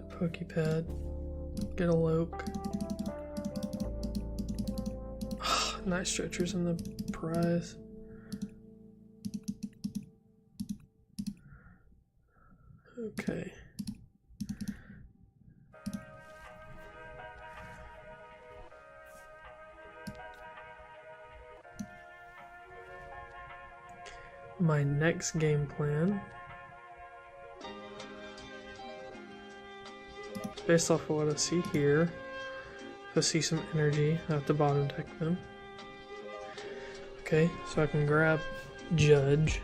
Pokepad. Get a Loke. Night Stretcher's in the prize. Okay. My next game plan, based off of what I see here, I see some energy at the bottom deck then. Okay, so I can grab Judge.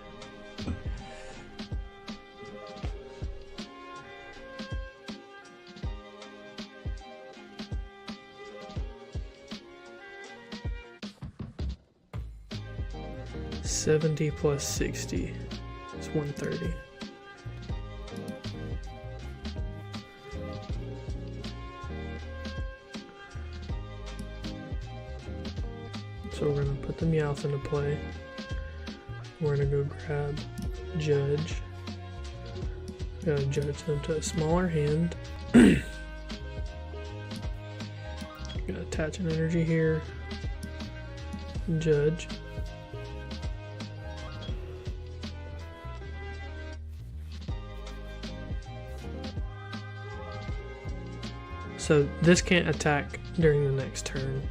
$70 plus 60 is $130. So we're going to put the Meowth into play. We're going to go grab Judge. Got to Judge into a smaller hand. Gonna attach an energy here. Judge. So this can't attack during the next turn.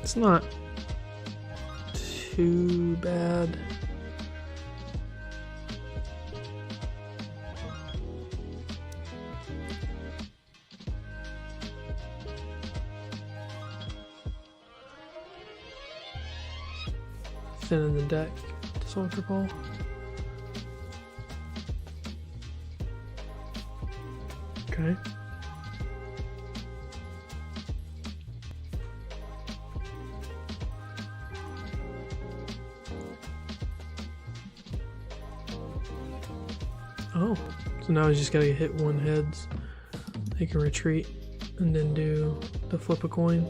It's not too bad. Thin in the deck, Soldier Ball. Okay. Oh, so now he's just gotta hit one heads. He can retreat and then do the flip a coin.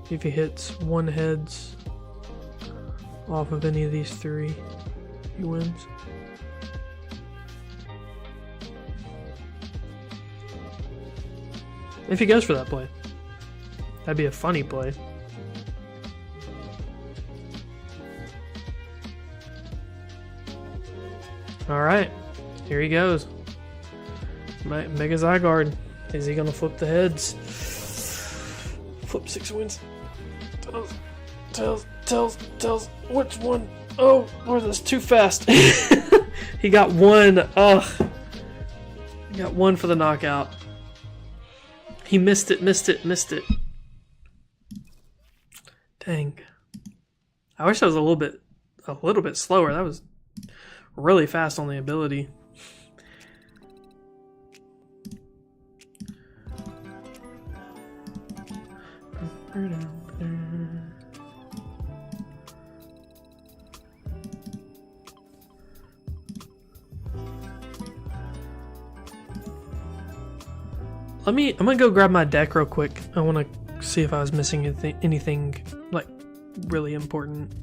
If he hits one heads off of any of these 3, he wins. If he goes for that play, that'd be a funny play. Alright, here he goes. Mega Zygarde. Is he gonna flip the heads? Flip 6 wins. Tells. Which one? Oh, Lord, that's too fast. He got 1. Ugh. He got 1 for the knockout. He missed it. Dang. I wish I was a little bit slower. That was really fast on the ability. I'm gonna go grab my deck real quick. I want to see if I was missing anything like really important.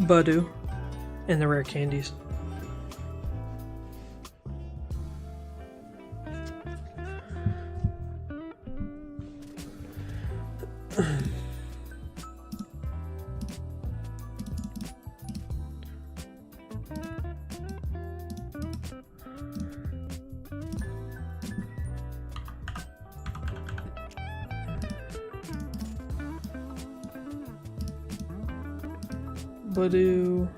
Budu and the rare candies. Budu,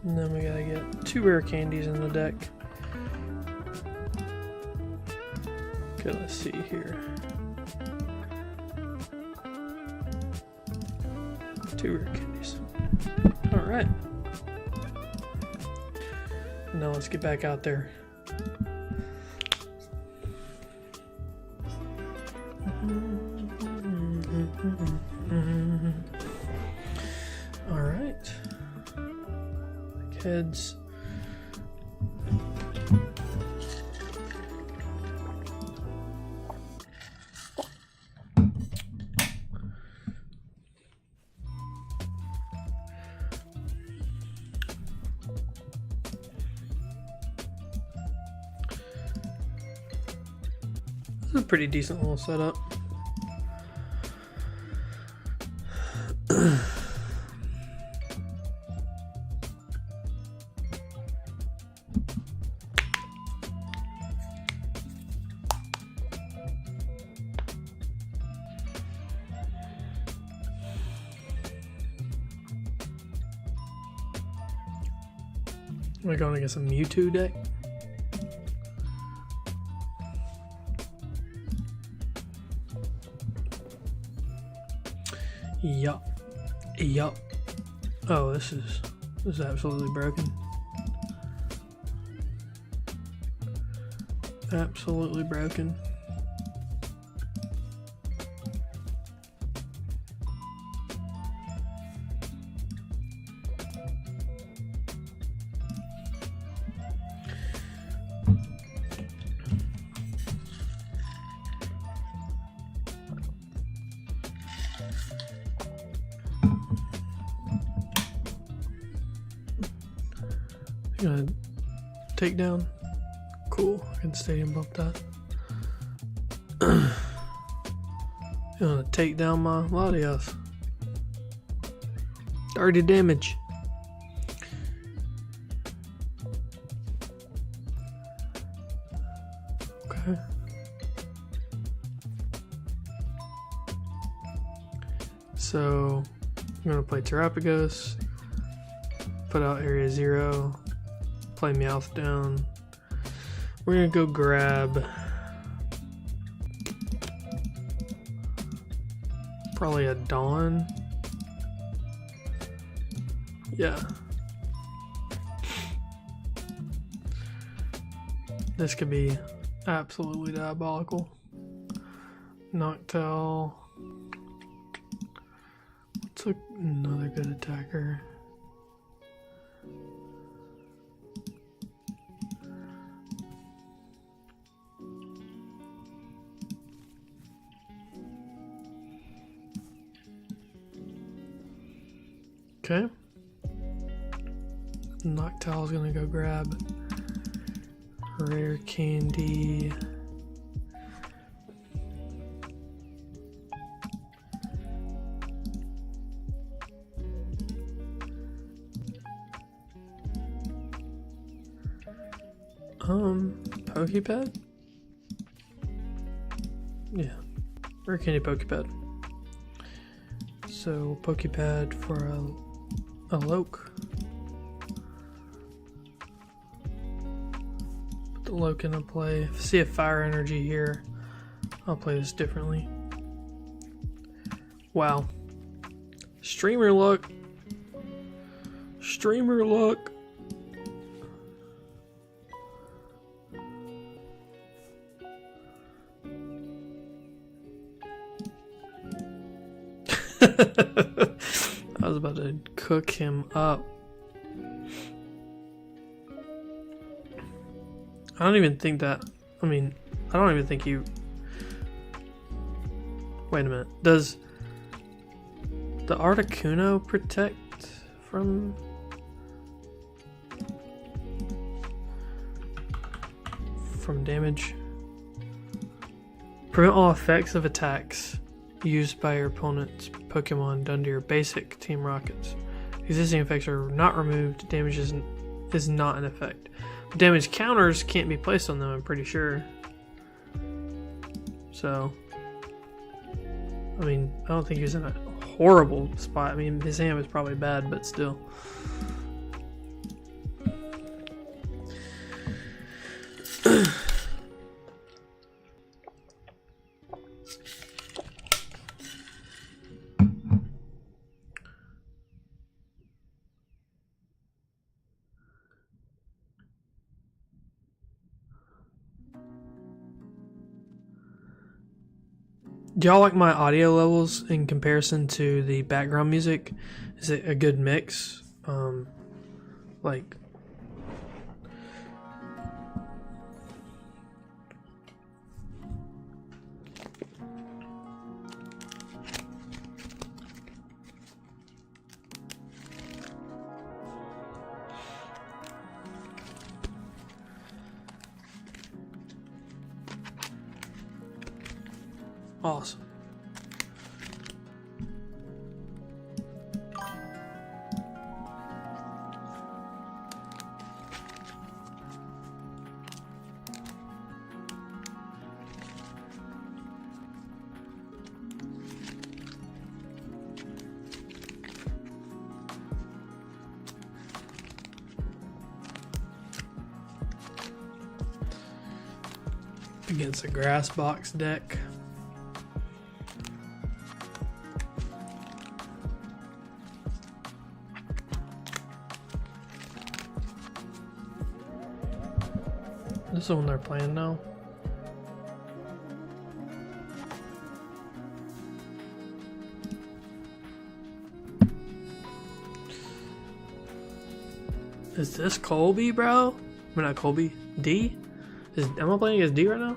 and then we gotta get 2 rare candies in the deck. Okay, let's see here. 2 rare candies. Alright. Now let's get back out there. Alright. Heads. This is a pretty decent little setup. Am I going against a Mewtwo deck? Yup. Yup. Oh, this is absolutely broken. Absolutely broken. Gonna take down. Cool. I can stadium bump that. Gonna take down my Latios. 30 damage. Okay. So I'm gonna play Terapagos, put out Area 0. Play Meowth down. We're gonna go grab probably a Dawn. Yeah. This could be absolutely diabolical. Noctowl. What's another good attacker? Okay. Noctowl's gonna go grab rare candy. Pokepad? Yeah. Rare Candy Pokepad. So, Pokepad for a Loke. Put the Loke into play. If I see a fire energy here, I'll play this differently. Wow. Streamer luck. Streamer luck. I was about to cook him up. I don't even think that. I mean, I don't even think you. Wait a minute. Does the Articuno protect from damage? Prevent all effects of attacks used by your opponent's Pokemon done to your basic Team Rockets. Existing effects are not removed. Damage is not an effect. Damage counters can't be placed on them, I'm pretty sure. So, I mean, I don't think he's in a horrible spot. I mean, his hand was probably bad, but still. Do y'all like my audio levels in comparison to the background music? Is it a good mix? Like, awesome. Against a grass box deck. This is the one they're playing now. Is this Colby, bro? I mean, not Colby. D? Am I playing as D right now?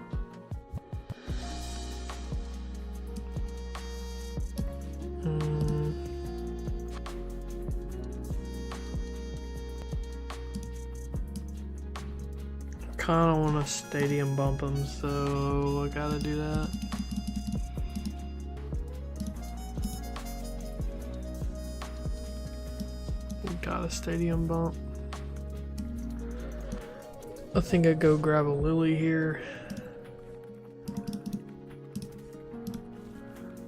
Kinda wanna stadium bump him, so I gotta do that. Got a stadium bump. I think I'd go grab a Lily here.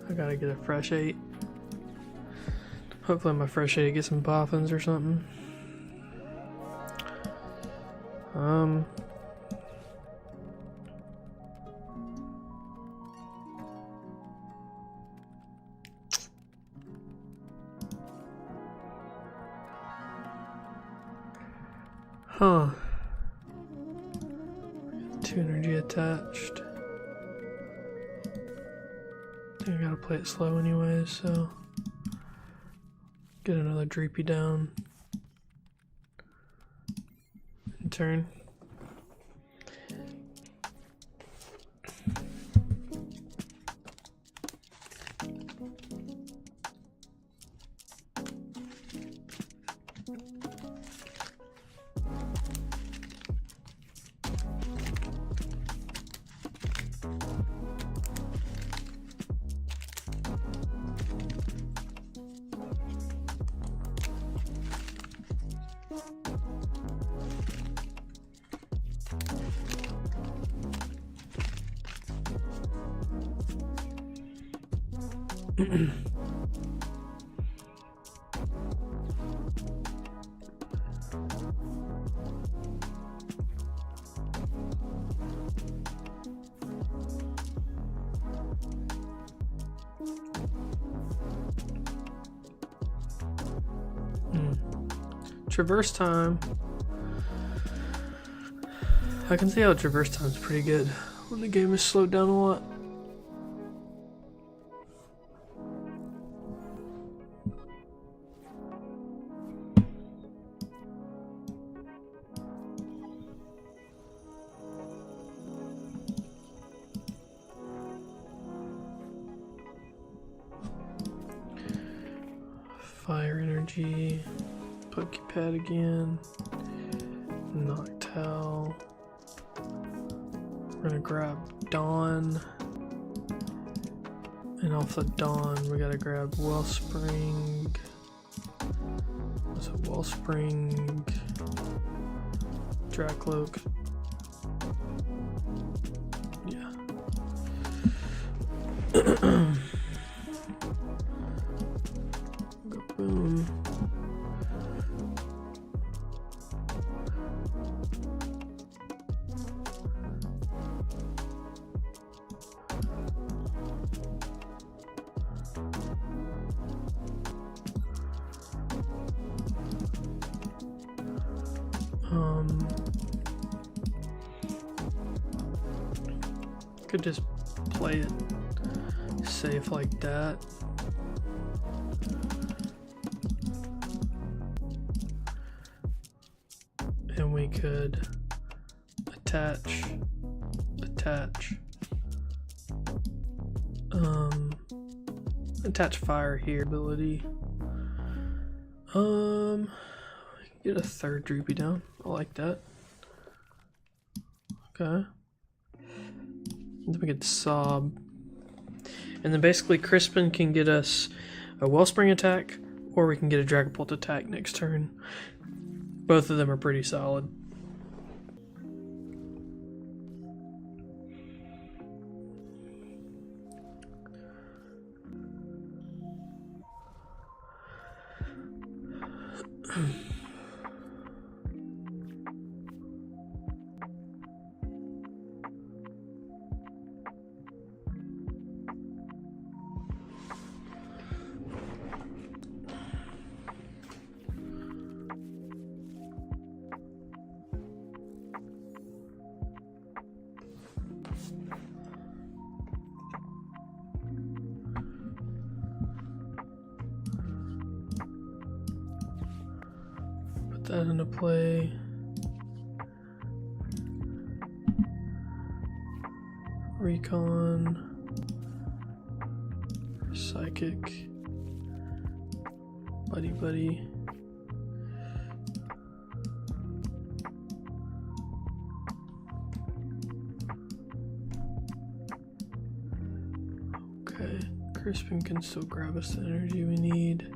I gotta get a fresh 8. Hopefully my fresh 8 gets some poffins or something. Huh. 2 energy attached. I think I gotta play it slow anyways, so get another Dreepy down and turn. Traverse time. I can see how traverse time is pretty good when the game is slowed down a lot. Fire energy. Pokepad again. Noctowl. We're gonna grab Dawn. And off the Dawn, we gotta grab Wellspring. What's it? Wellspring. Dracloak. Yeah. Go boom. Could just play it safe like that. And we could attach fire here ability. Get a third droopy down. I like that. Okay. Then we get Sob. And then basically Crispin can get us a Wellspring attack, or we can get a Dragapult attack next turn. Both of them are pretty solid. That into play. Recon. Psychic. Buddy. Okay. Crispin can still grab us the energy we need.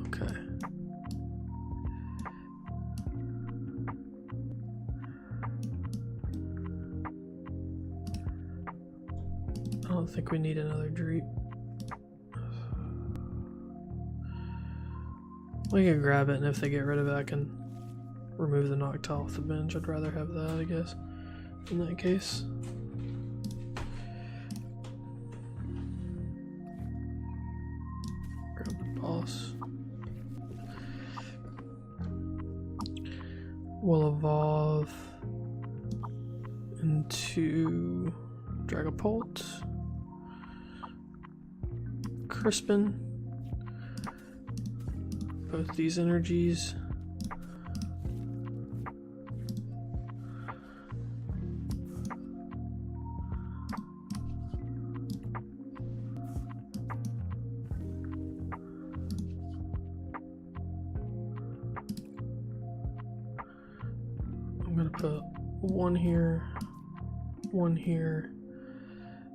Okay. I don't think we need another Dreep. We can grab it, and if they get rid of it, I can remove the Noctowl off the bench. I'd rather have that, I guess, in that case. Grab the boss. We'll evolve into Dragapult. Crispin. Both these energies. I'm gonna put one here,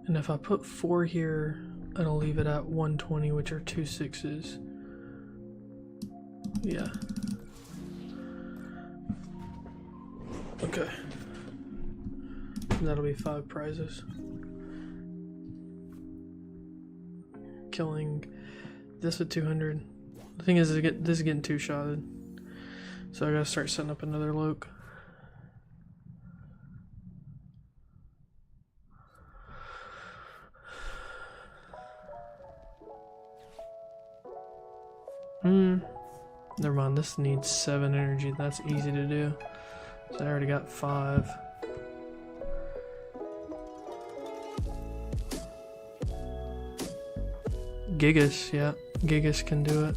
and if I put 4 here, I'll leave it at 120, which are 2 6s. Yeah. Okay. And that'll be 5 prizes. killing this with 200. The thing is, this is getting two-shotted. So I gotta start setting up another Loke. Never mind, this needs 7 energy. That's easy to do. So I already got 5. Gigas, yeah. Gigas can do it.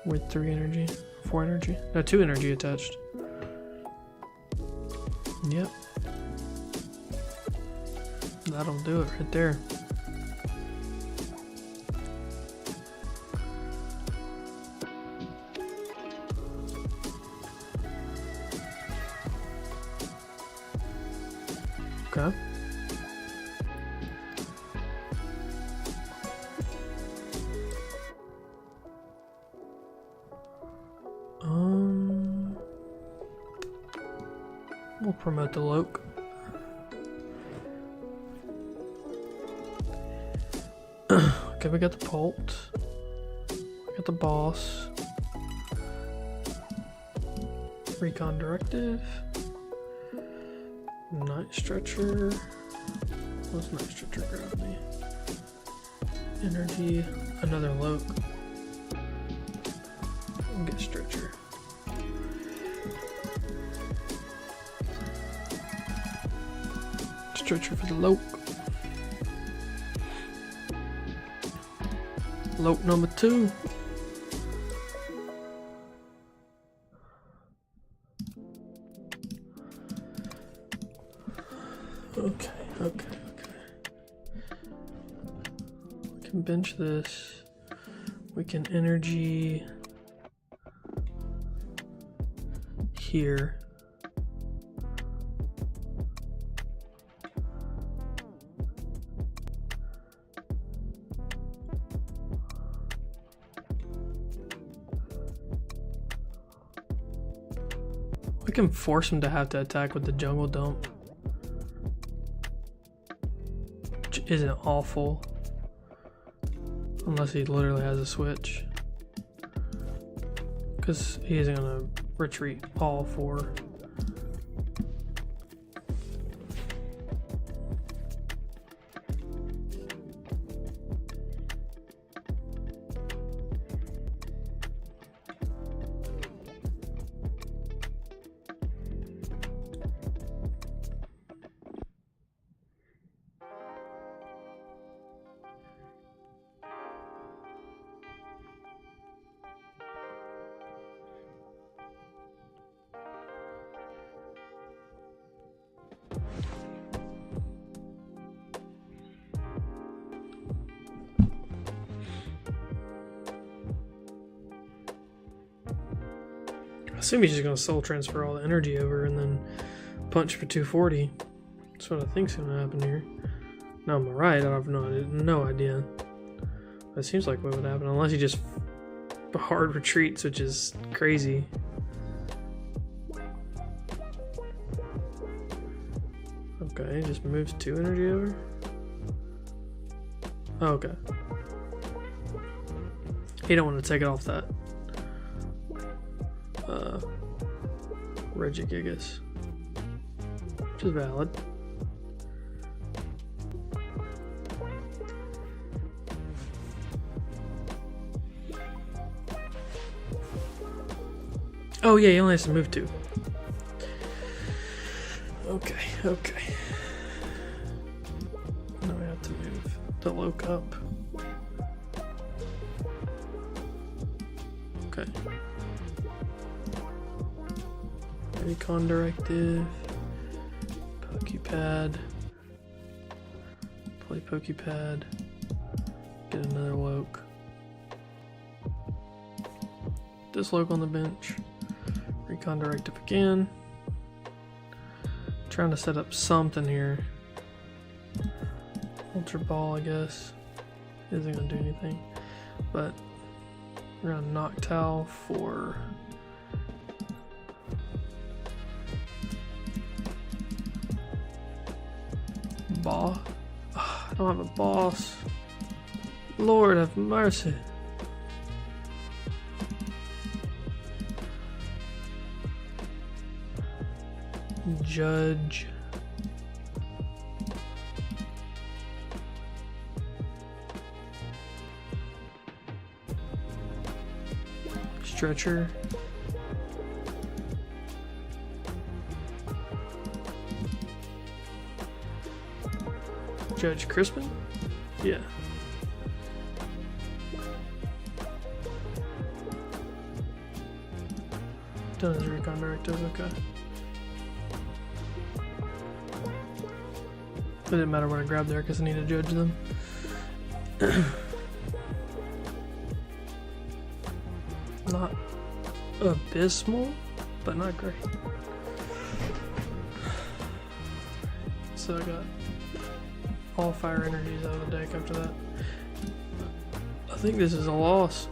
With 3 energy. 4 energy. No, 2 energy attached. Yep. That'll do it right there. Okay. We'll promote the Loke. Okay, we got the Bolt. We got the Boss. Recon Directive. Night Stretcher. What's Night Stretcher grab me? Energy. Another Loke. We'll get Stretcher. Stretcher for the Loke. Loke number 2. Okay. We can bench this. We can energy here. We can force him to have to attack with the jungle dump. Which isn't awful. Unless he literally has a switch. Because he isn't going to retreat all 4. I assume he's just going to soul transfer all the energy over and then punch for 240. That's what I think's going to happen here. Now, am I right? I have no idea. But it seems like what would happen, unless he just hard retreats, which is crazy. Okay, he just moves 2 energy over. Oh, okay. He don't want to take it off that. Regigigas, which is valid. Oh yeah, he only has to move 2. Okay. Now we have to move the Loke up. Okay. Recon Directive. Pokepad. Play Pokepad. Get another Loke. This Loke on the bench. Recon Directive again. Trying to set up something here. Ultra Ball, I guess. Isn't gonna do anything. But we're gonna Noctowl for I don't have a boss. Lord have mercy. Judge. Stretcher. Judge Crispin? Yeah. Done as recon directive, okay. It didn't matter what I grabbed there because I need to judge them. Not abysmal, but not great. So I got all fire energies out of the deck after that. I think this is a loss.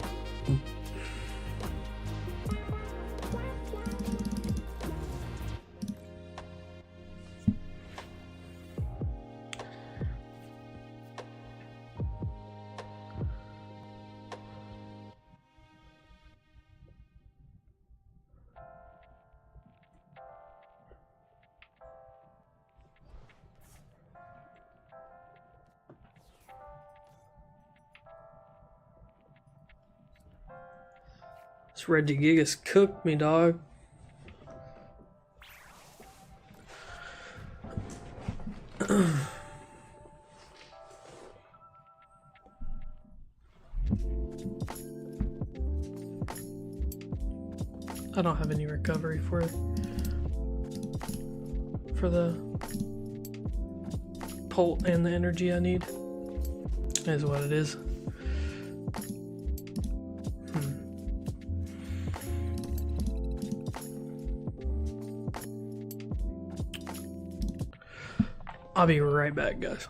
This Regigigas cooked me, dog. I don't have any recovery for the pult and the energy I need. Is what it is. I'll be right back, guys.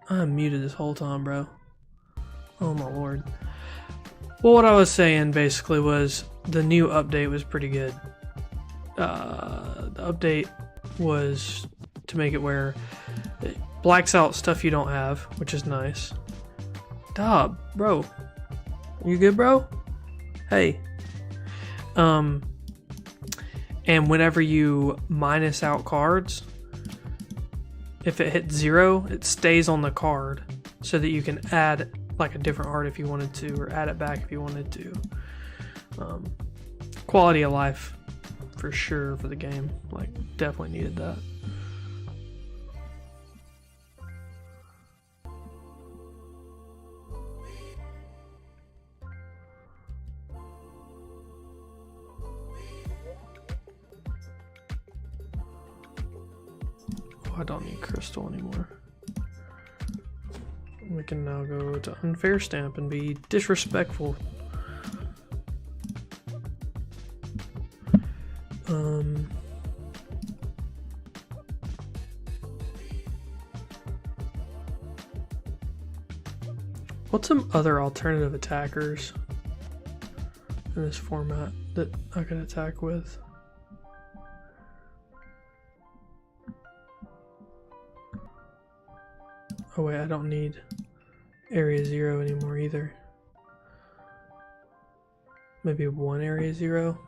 I'm muted this whole time, bro. Oh my lord. Well, what I was saying basically was the new update was pretty good. The update was to make it where it blacks out stuff you don't have, which is nice. Dob, bro. You good, bro? Hey. And whenever you minus out cards, if it hits 0, it stays on the card so that you can add like a different art if you wanted to, or add it back if you wanted to. Quality of life for sure for the game. Like, definitely needed that. I don't need crystal anymore. We can now go to unfair stamp and be disrespectful. What's some other alternative attackers in this format that I could attack with? Oh wait, I don't need Area 0 anymore either. Maybe one Area 0.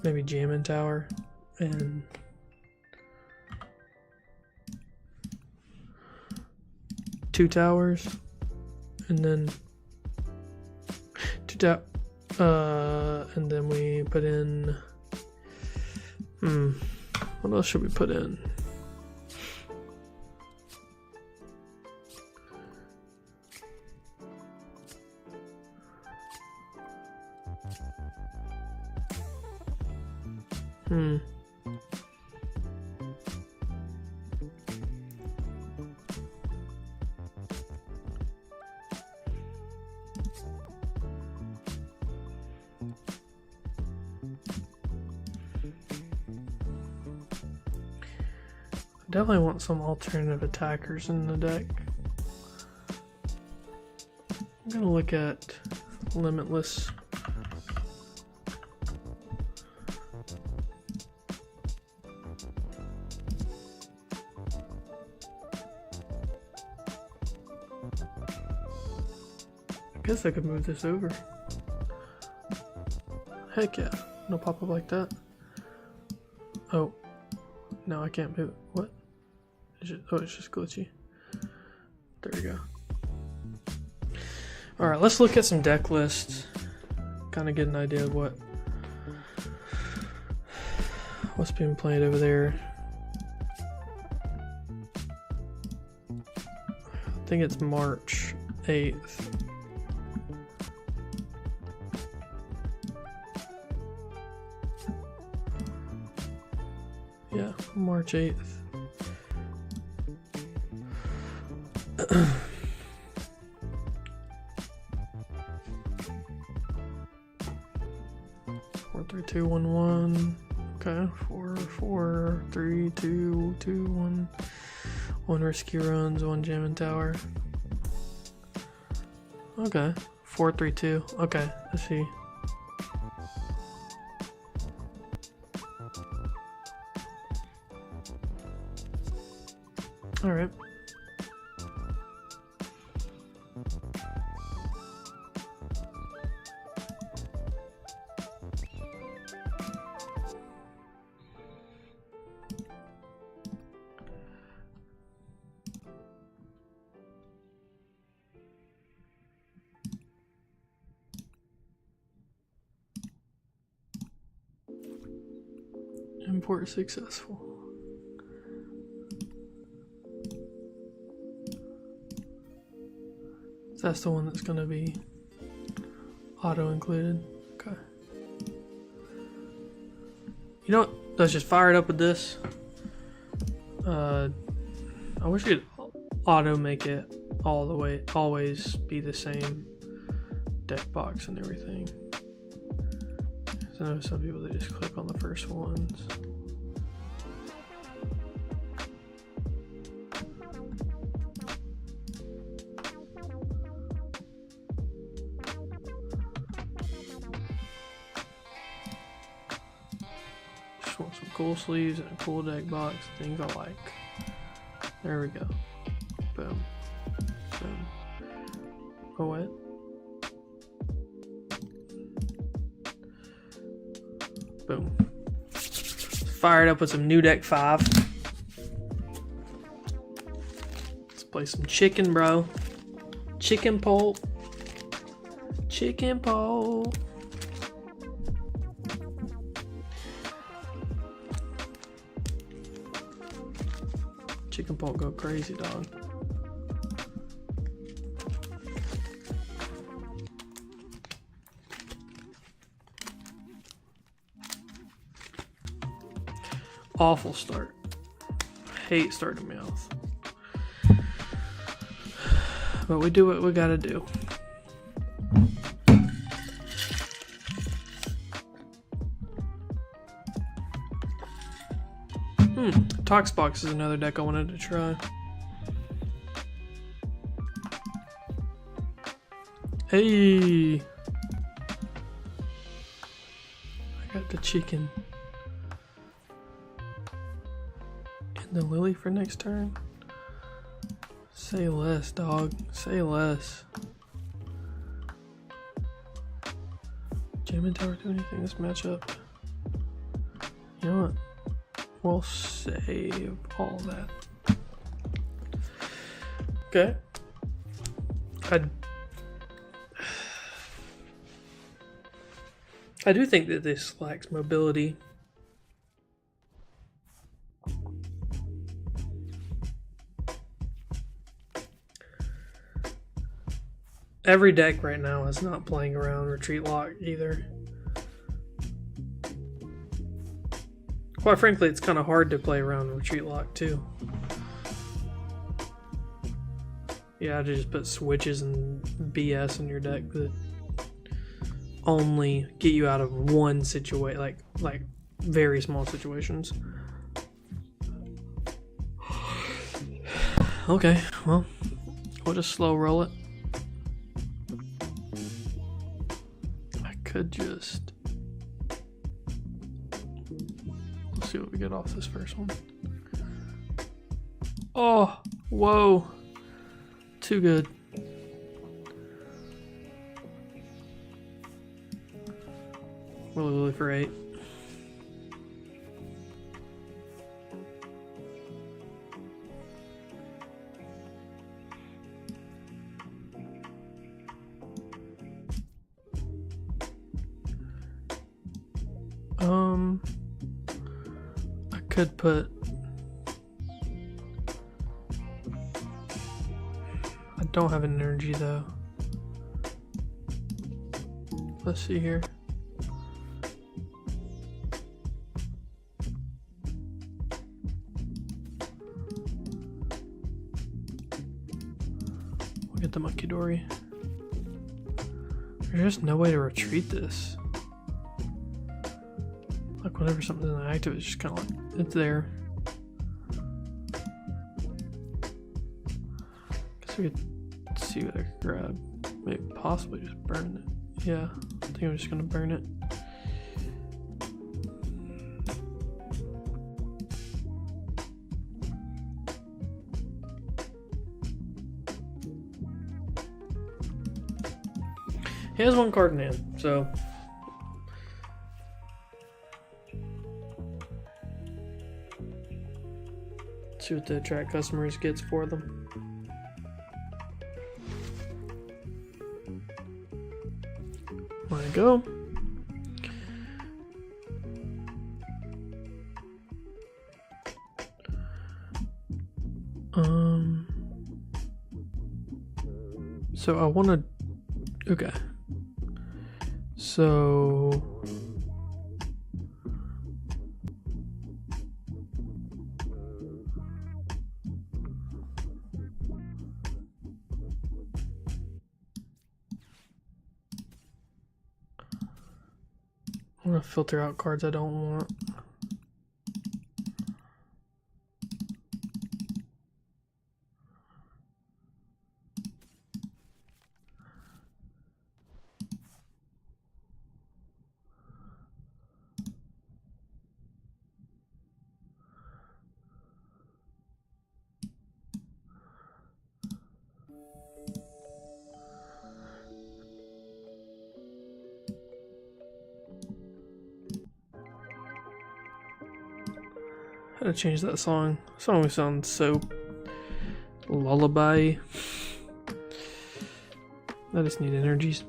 Maybe Jamming Tower and two towers, and then and then we put in what else should we put in? Definitely want some alternative attackers in the deck. I'm gonna look at Limitless. I guess I could move this over. Heck yeah, no pop up like that. Oh, no, I can't move it. What? Oh, it's just glitchy. There we go. Alright, let's look at some deck lists. Kind of get an idea of what's being played over there. I think it's March 8th. Yeah, March 8th. Four, three, two, 1, 1. Okay, 4, 4, 3, 2, 2, 1. 1 risky runs, 1 Jamming Tower. Okay, 4, 3, 2. Okay, I see. All right. Import successful. That's the one that's going to be auto included. Okay. You know what? Let's just fire it up with this. I wish you could auto make it all the way, always be the same deck box and everything. So I know some people, they just click on the first ones. cool sleeves and a cool deck box, things I like. There we go. Boom. Boom. Oh, what? Boom. Fired up with some new deck 5. Let's play some chicken, bro. Chicken pulp. Chicken pulp. Chicken pulp go crazy, dog. Awful start. Hate starting mouth. But we do what we gotta do. Toxbox is another deck I wanted to try. Hey! I got the chicken. And the lily for next turn? Say less, dog. Say less. Jamming Tower do anything this matchup? You know what? We'll save all that. Okay. I do think that this lacks mobility. Every deck right now is not playing around Retreat Lock either. Quite frankly, it's kind of hard to play around Retreat Lock too. Yeah, I just put switches and BS in your deck that only get you out of one situation, like very small situations. Okay, well, we'll just slow roll it. I could just... see what we get off this first one. Oh, whoa. Too good. Lily for 8. Could put... I don't have an energy though. Let's see here. We'll get the Munkidori. There's just no way to retreat this. Like whenever something's inactive, it's just kind of like, it's there. Guess we could see what I could grab. Maybe possibly just burn it. Yeah, I think I'm just gonna burn it. He has one card in hand, so see what the attract customers gets for them. There we go. So I want to. Okay. So. I'm gonna filter out cards I don't want. Gotta change that song. Song sounds so lullaby. I just need energies.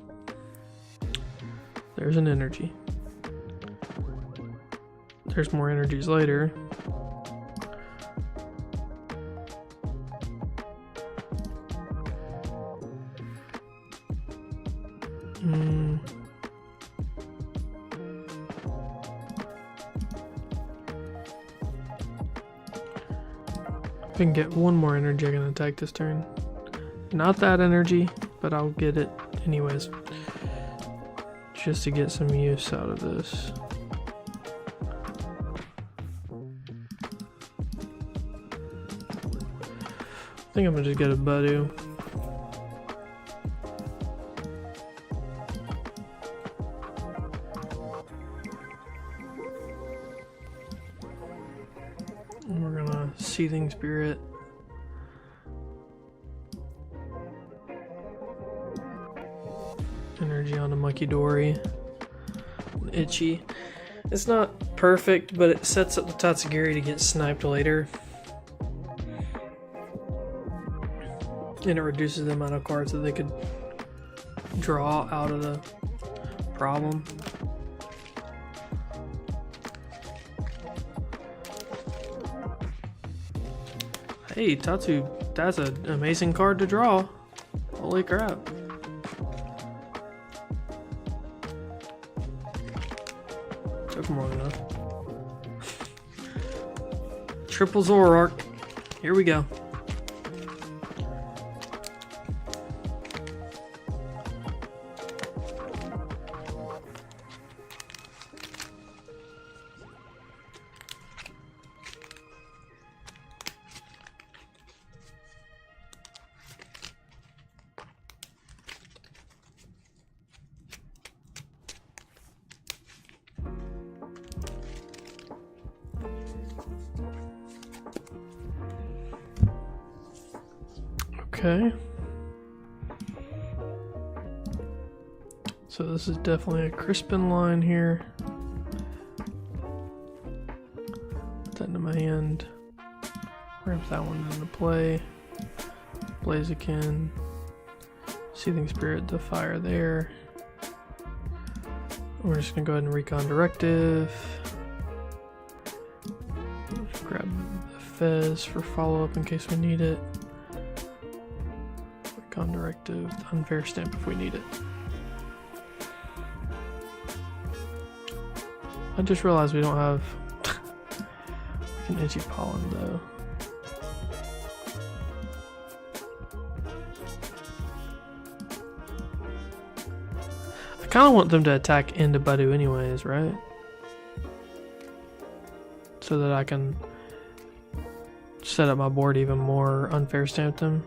There's an energy. There's more energies later. If I can get one more energy, I can attack this turn. Not that energy, but I'll get it anyways. Just to get some use out of this. I think I'm gonna just get a Badu. And we're gonna Seething Spirit. Energy on a Munkidori. Itchy. It's not perfect, but it sets up the Tatsugiri to get sniped later. And it reduces the amount of cards that they could draw out of the problem. Hey, Tatsu, that's an amazing card to draw. Holy crap. Took more than enough. Triple Zoroark. Here we go. Okay. So this is definitely a Crispin line here. Put that into my hand. Ramp that one into play. Blaziken. Seething Spirit to fire there. We're just gonna go ahead and Recon Directive. Grab the Fez for follow-up in case we need it. Recon Directive, Unfair Stamp if we need it. I just realized we don't have an Itchy Pollen though. I kind of want them to attack into Badu anyways, right? So that I can set up my board even more, Unfair Stamp them.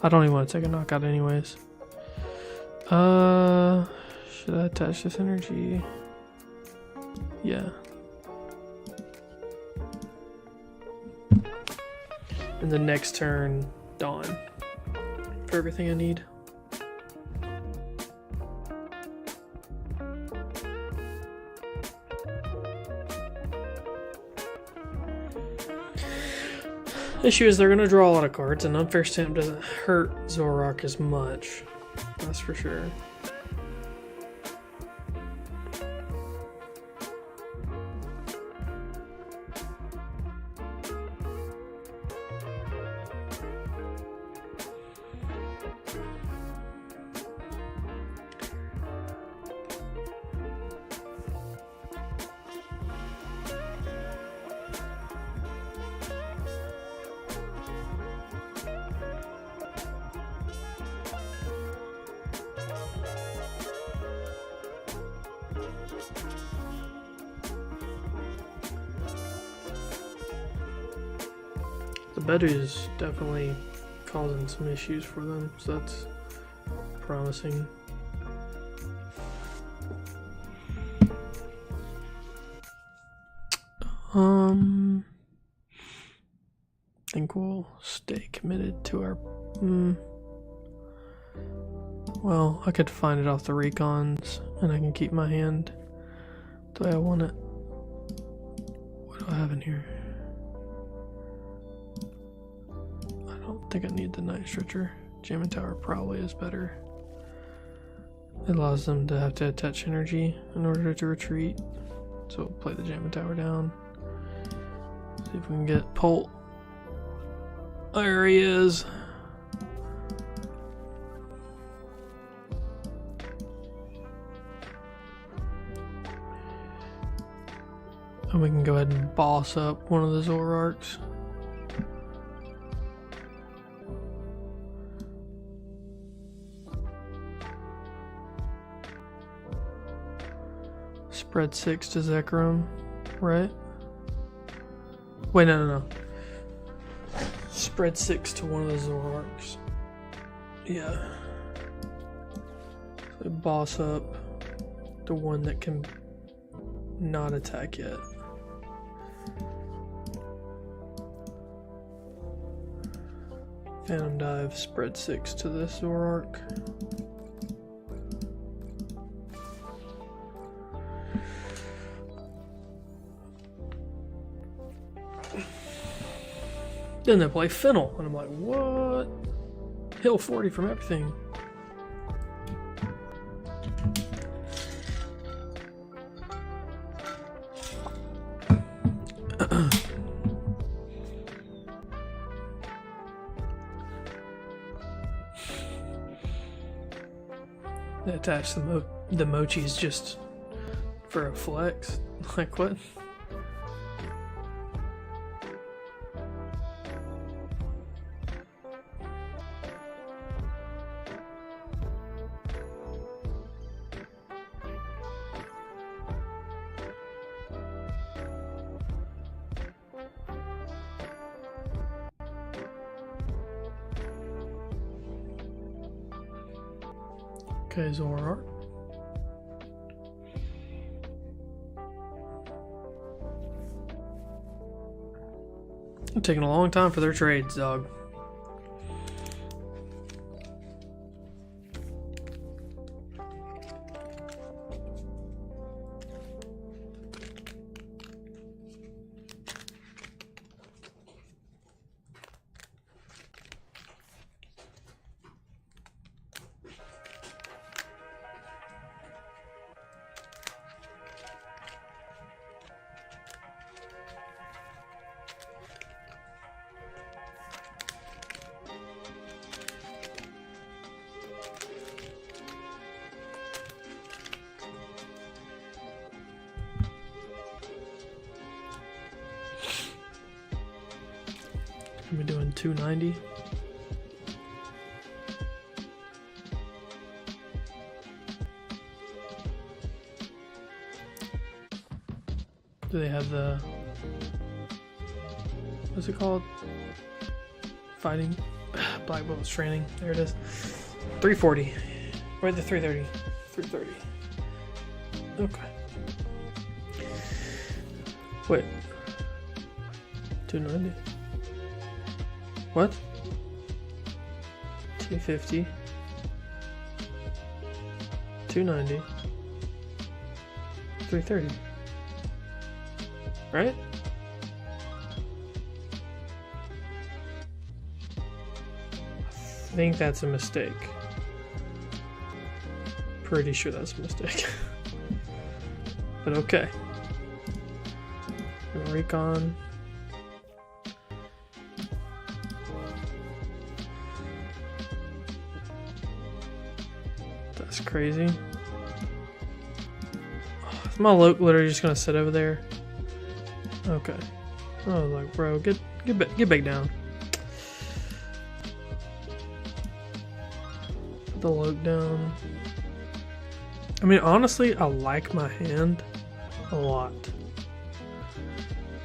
I don't even want to take a knockout anyways. Should I attach this energy? Yeah. And the next turn, Dawn. For everything I need. Issue is they're going to draw a lot of cards, and Unfair Stamp doesn't hurt Zoroark as much. That's for sure. The Badu is definitely causing some issues for them, so that's promising. I think we'll stay committed to our. Well, I could find it off the recons, and I can keep my hand the way I want it. What do I have in here? I don't think I need the Night Stretcher. Jamming Tower probably is better. It allows them to have to attach energy in order to retreat. So we'll play the Jamming Tower down. See if we can get Polt. There he is. And we can go ahead and boss up one of the Zoroarks. Spread 6 to Zekrom, right? Wait, no. Spread 6 to one of the Zoroarks. Yeah. So boss up the one that can not attack yet. Phantom Dive, spread 6 to this Zoroark. Then they play Fennel, and I'm like, what? Hill 40 from everything. They attach the mochis just for a flex. Like what? Okay, Zoroark. It's taking a long time for their trades, dog. We're doing 290. Do they have the, what's it called? Fighting? Black Bullet's training. There it is. 340. Where's the 330? 330. Okay. Wait. 290. What? 250. 290. 330. Right? I think that's a mistake. Pretty sure that's a mistake. But okay. Recon. That's crazy. Is my Loke literally just gonna sit over there? Okay. Oh, like, bro, get back down. Put the Loke down. I mean, honestly, I like my hand a lot.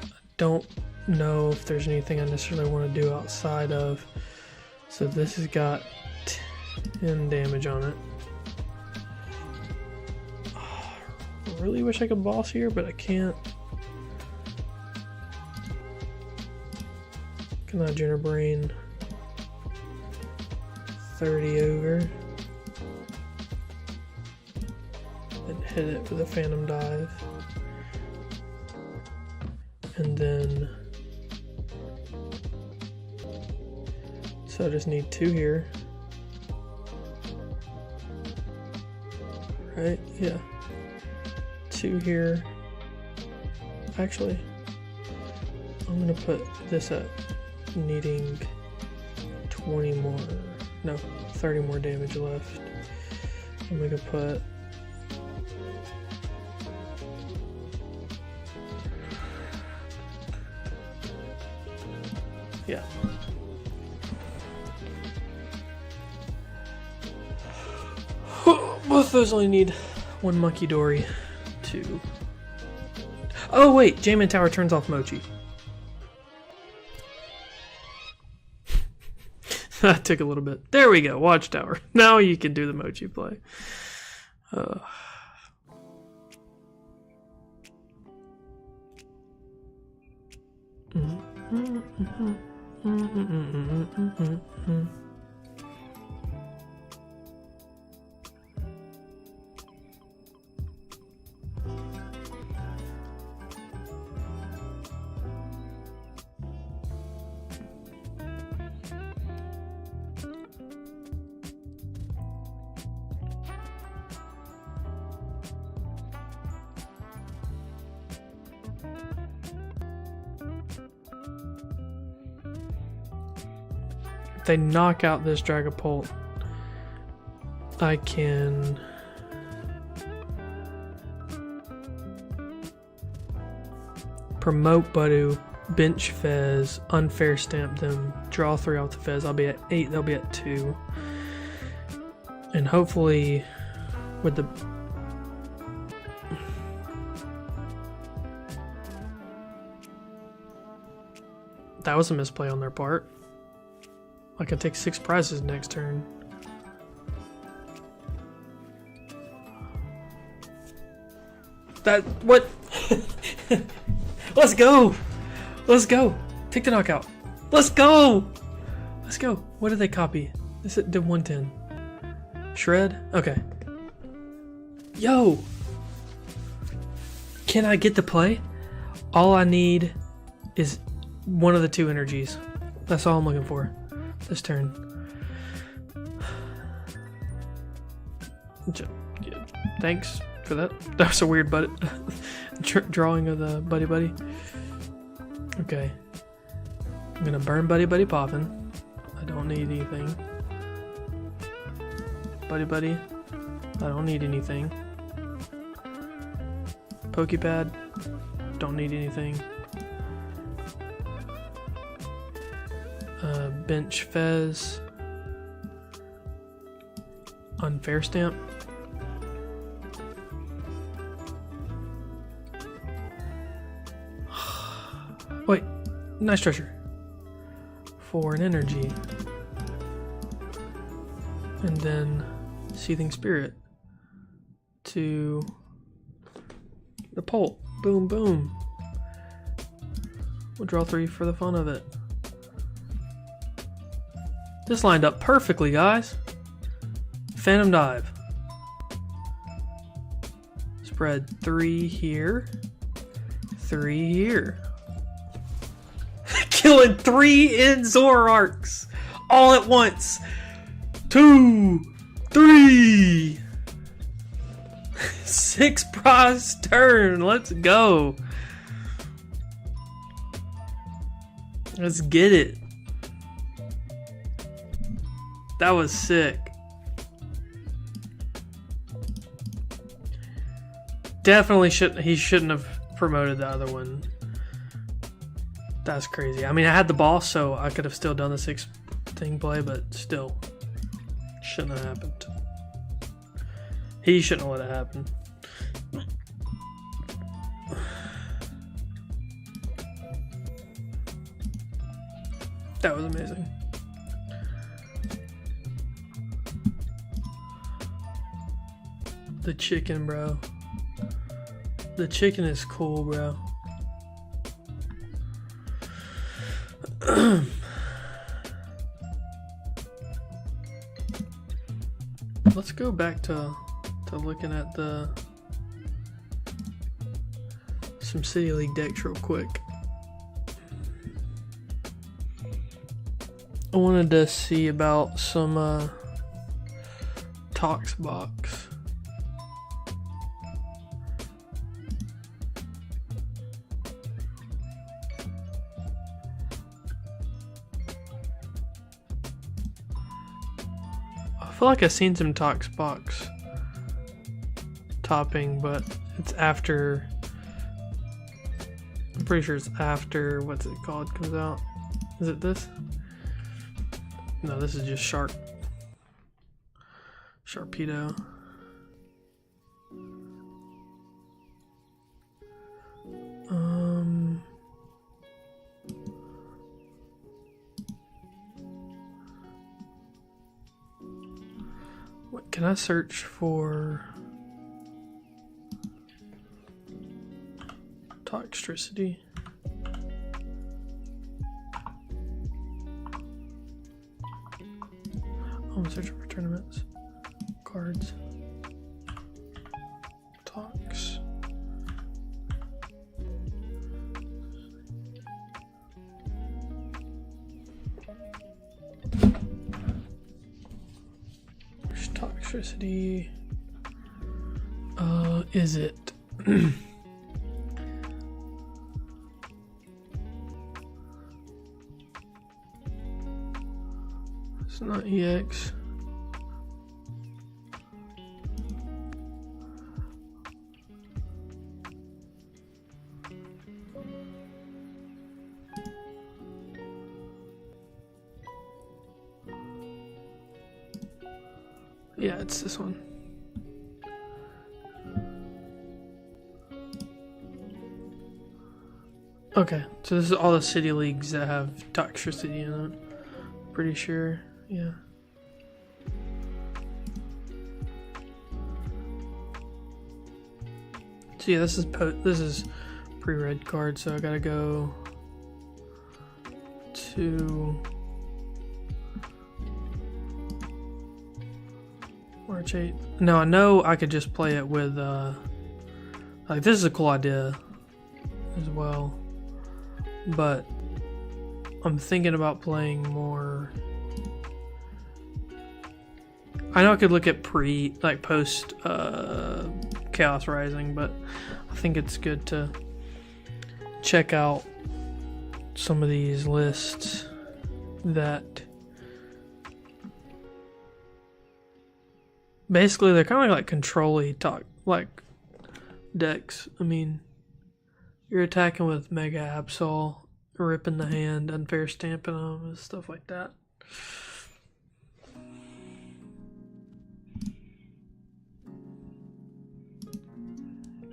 I don't know if there's anything I necessarily want to do outside of. So this has got 10 damage on it. I really wish I could boss here, but I can't. Can I Jenner Brain 30 over and hit it with a Phantom Dive, and And then, so I just need 2 here. Right? Yeah. 2 here. Actually, I'm gonna put this at needing 20 more, no, 30 more damage left. I'm gonna put yeah. Both those only need 1 Monkey Dory to... Oh wait, Jamin Tower turns off Mochi. That took a little bit. There we go, Watchtower. Now you can do the Mochi play. If they knock out this Dragapult, I can promote Budu, bench Fez, unfair stamp them, draw 3 off the Fez. I'll be at 8, they'll be at 2. And hopefully with the that was a misplay on their part. I can take 6 prizes next turn. That, what? Let's go! Let's go! Take the knockout. Let's go! Let's go. What did they copy? This did 110. Shred? Okay. Yo! Can I get the play? All I need is one of the 2 energies. That's all I'm looking for. This turn. Thanks for that. That was a weird drawing of the Buddy Buddy. Okay. I'm gonna burn Buddy Buddy Poffin. I don't need anything. Buddy Buddy. I don't need anything. Pokepad. Don't need anything. Bench Fez. Unfair stamp. Wait, nice treasure. For an energy. And then Seething Spirit to the Pult. Boom, boom. We'll draw 3 for the fun of it. This lined up perfectly, guys. Phantom Dive. Spread 3 here. 3 here. Killing 3 Zoroarks all at once. 2, 3. 6 prize turn. Let's go. Let's get it. That was sick. Definitely he shouldn't have promoted the other one. That's crazy. I mean, I had the boss, so I could have still done the 6 thing play, but still shouldn't have happened. He shouldn't have let it happen. That was amazing. The chicken, bro. The chicken is cool, bro. Let's go back to looking at some City League decks real quick. I wanted to see about some Toxbox. I feel like I've seen some Toxbox topping, but it's after. I'm pretty sure it's after, what's it called, comes out. Is it this? No, this is just Sharpedo. What can I search for? Toxtricity. I'm searching for tournaments. Cards. Tox. There's Toxtricity. Is it? It's not EX. Yeah, it's this one. Okay, so this is all the city leagues that have Toxtricity in it. Pretty sure, yeah. So yeah, this is pre-read card, so I gotta go to March 8th. Now I know I could just play it with like this is a cool idea as well, but I'm thinking about playing more. I know I could look at post Chaos Rising, but I think it's good to check out some of these lists that basically they're kind of like control-y like decks. I mean, you're attacking with Mega Absol, ripping the hand, unfair stamping them, and stuff like that.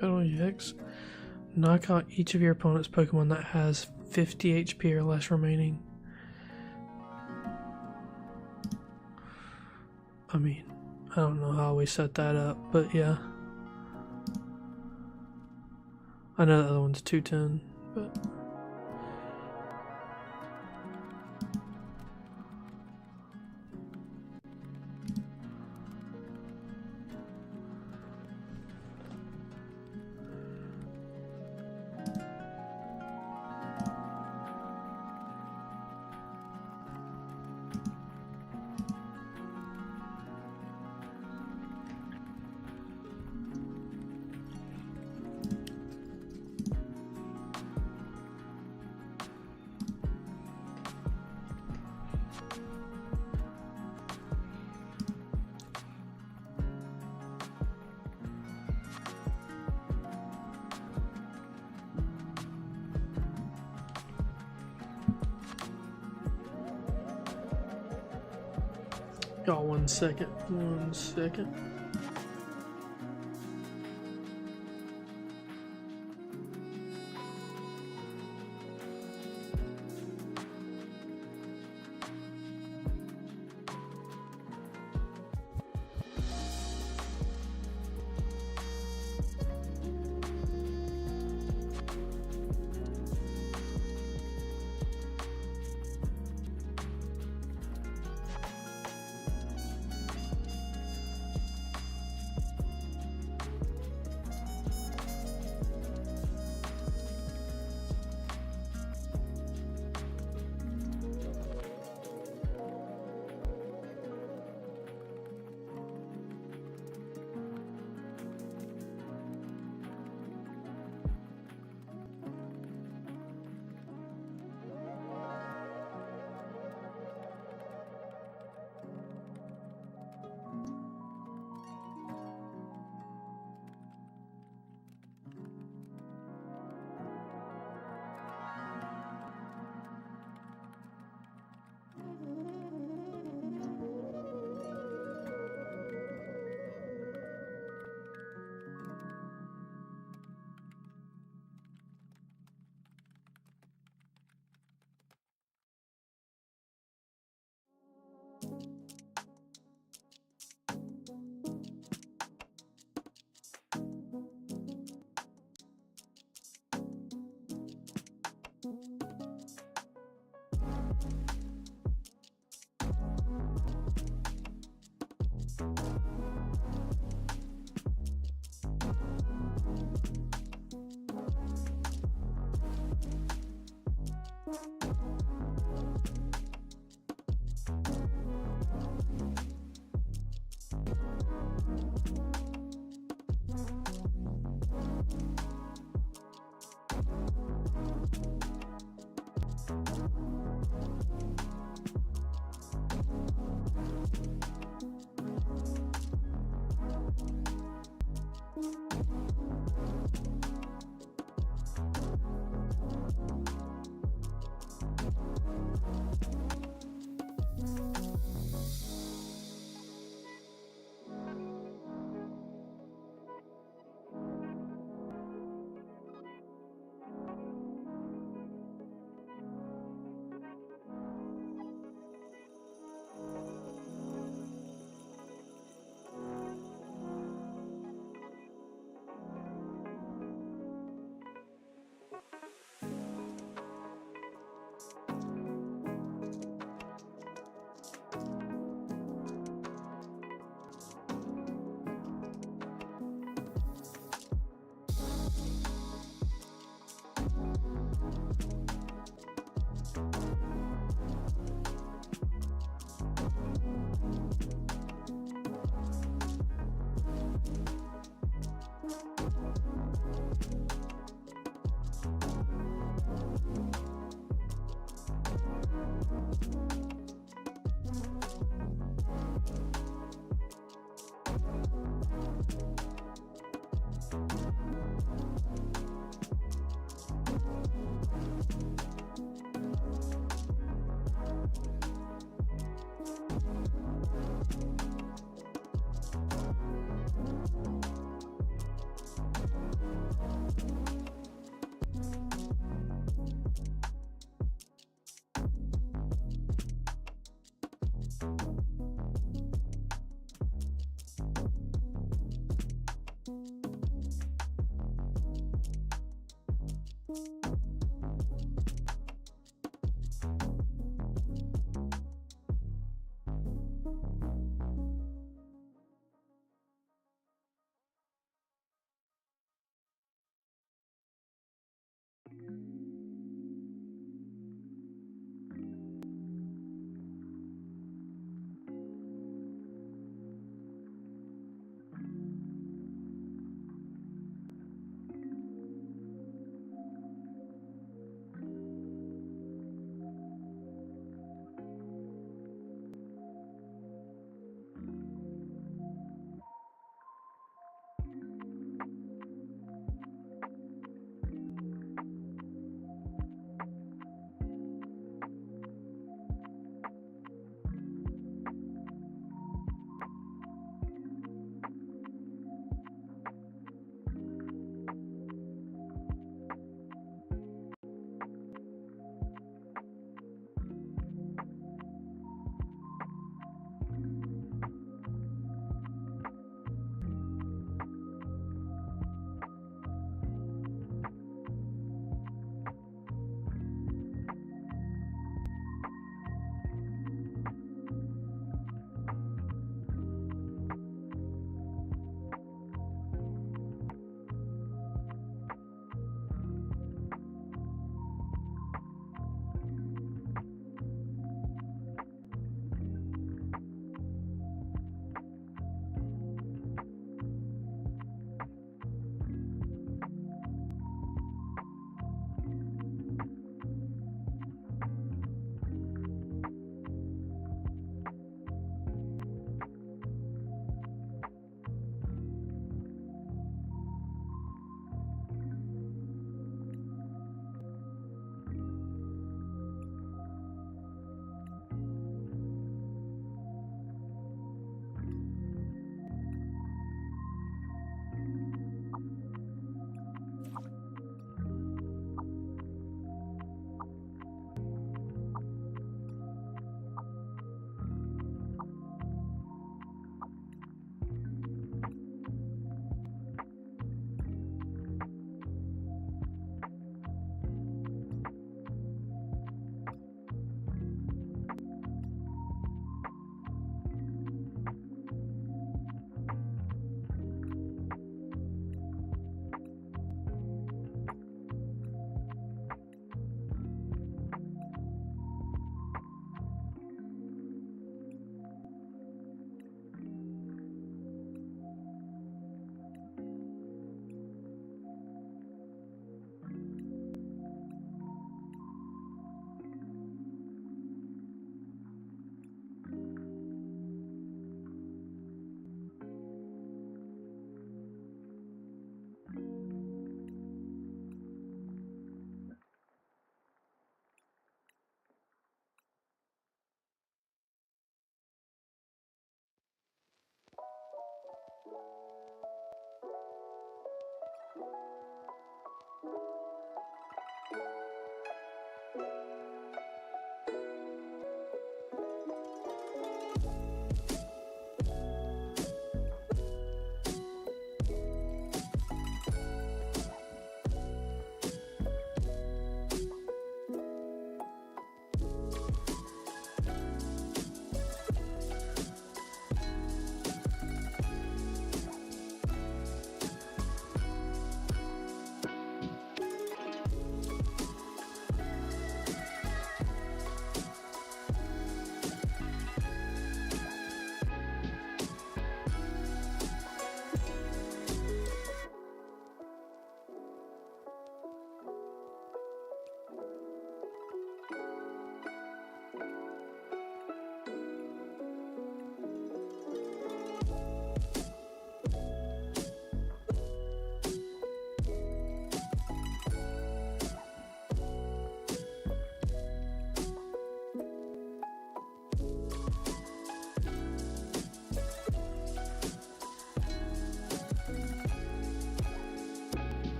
Battle EX. Knock out each of your opponent's Pokemon that has 50 HP or less remaining. I mean, I don't know how we set that up, but yeah. I know the other one's 210, but... Y'all, 1 second. 1 second.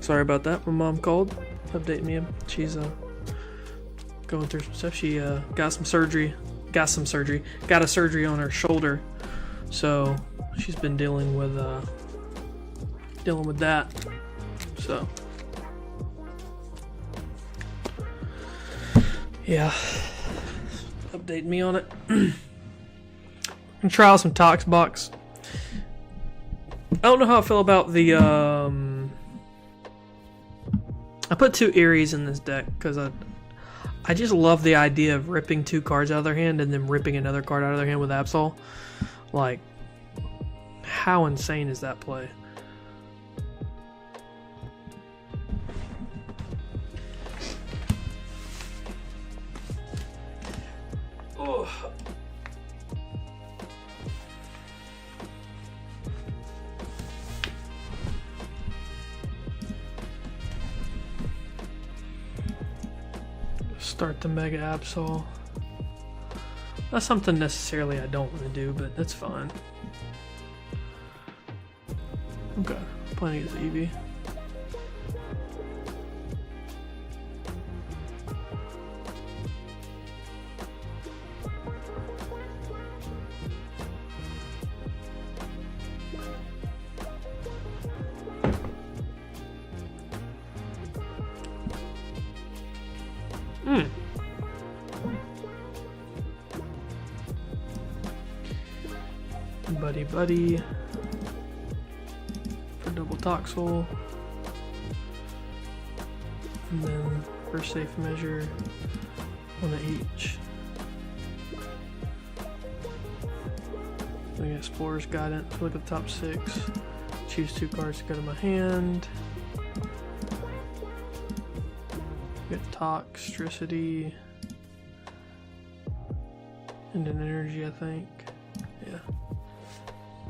Sorry about that. My mom called, update me. She's going through some stuff. She got a surgery on her shoulder, so she's been dealing with that. So yeah, update me on it. I'm gonna try out some Toxbox. I don't know how I feel about the I put 2 Eries in this deck because I just love the idea of ripping 2 cards out of their hand and then ripping another card out of their hand with Absol. Like, how insane is that play? Oh. Start the Mega Absol. That's something necessarily I don't want to do, but that's fine. Okay, playing against Eevee. Buddy for double Toxel, and then for safe measure, 1 of each. We got Explorer's Guidance. Look at the top 6. Choose 2 cards to go to my hand. We got Toxtricity and an energy, I think. Yeah.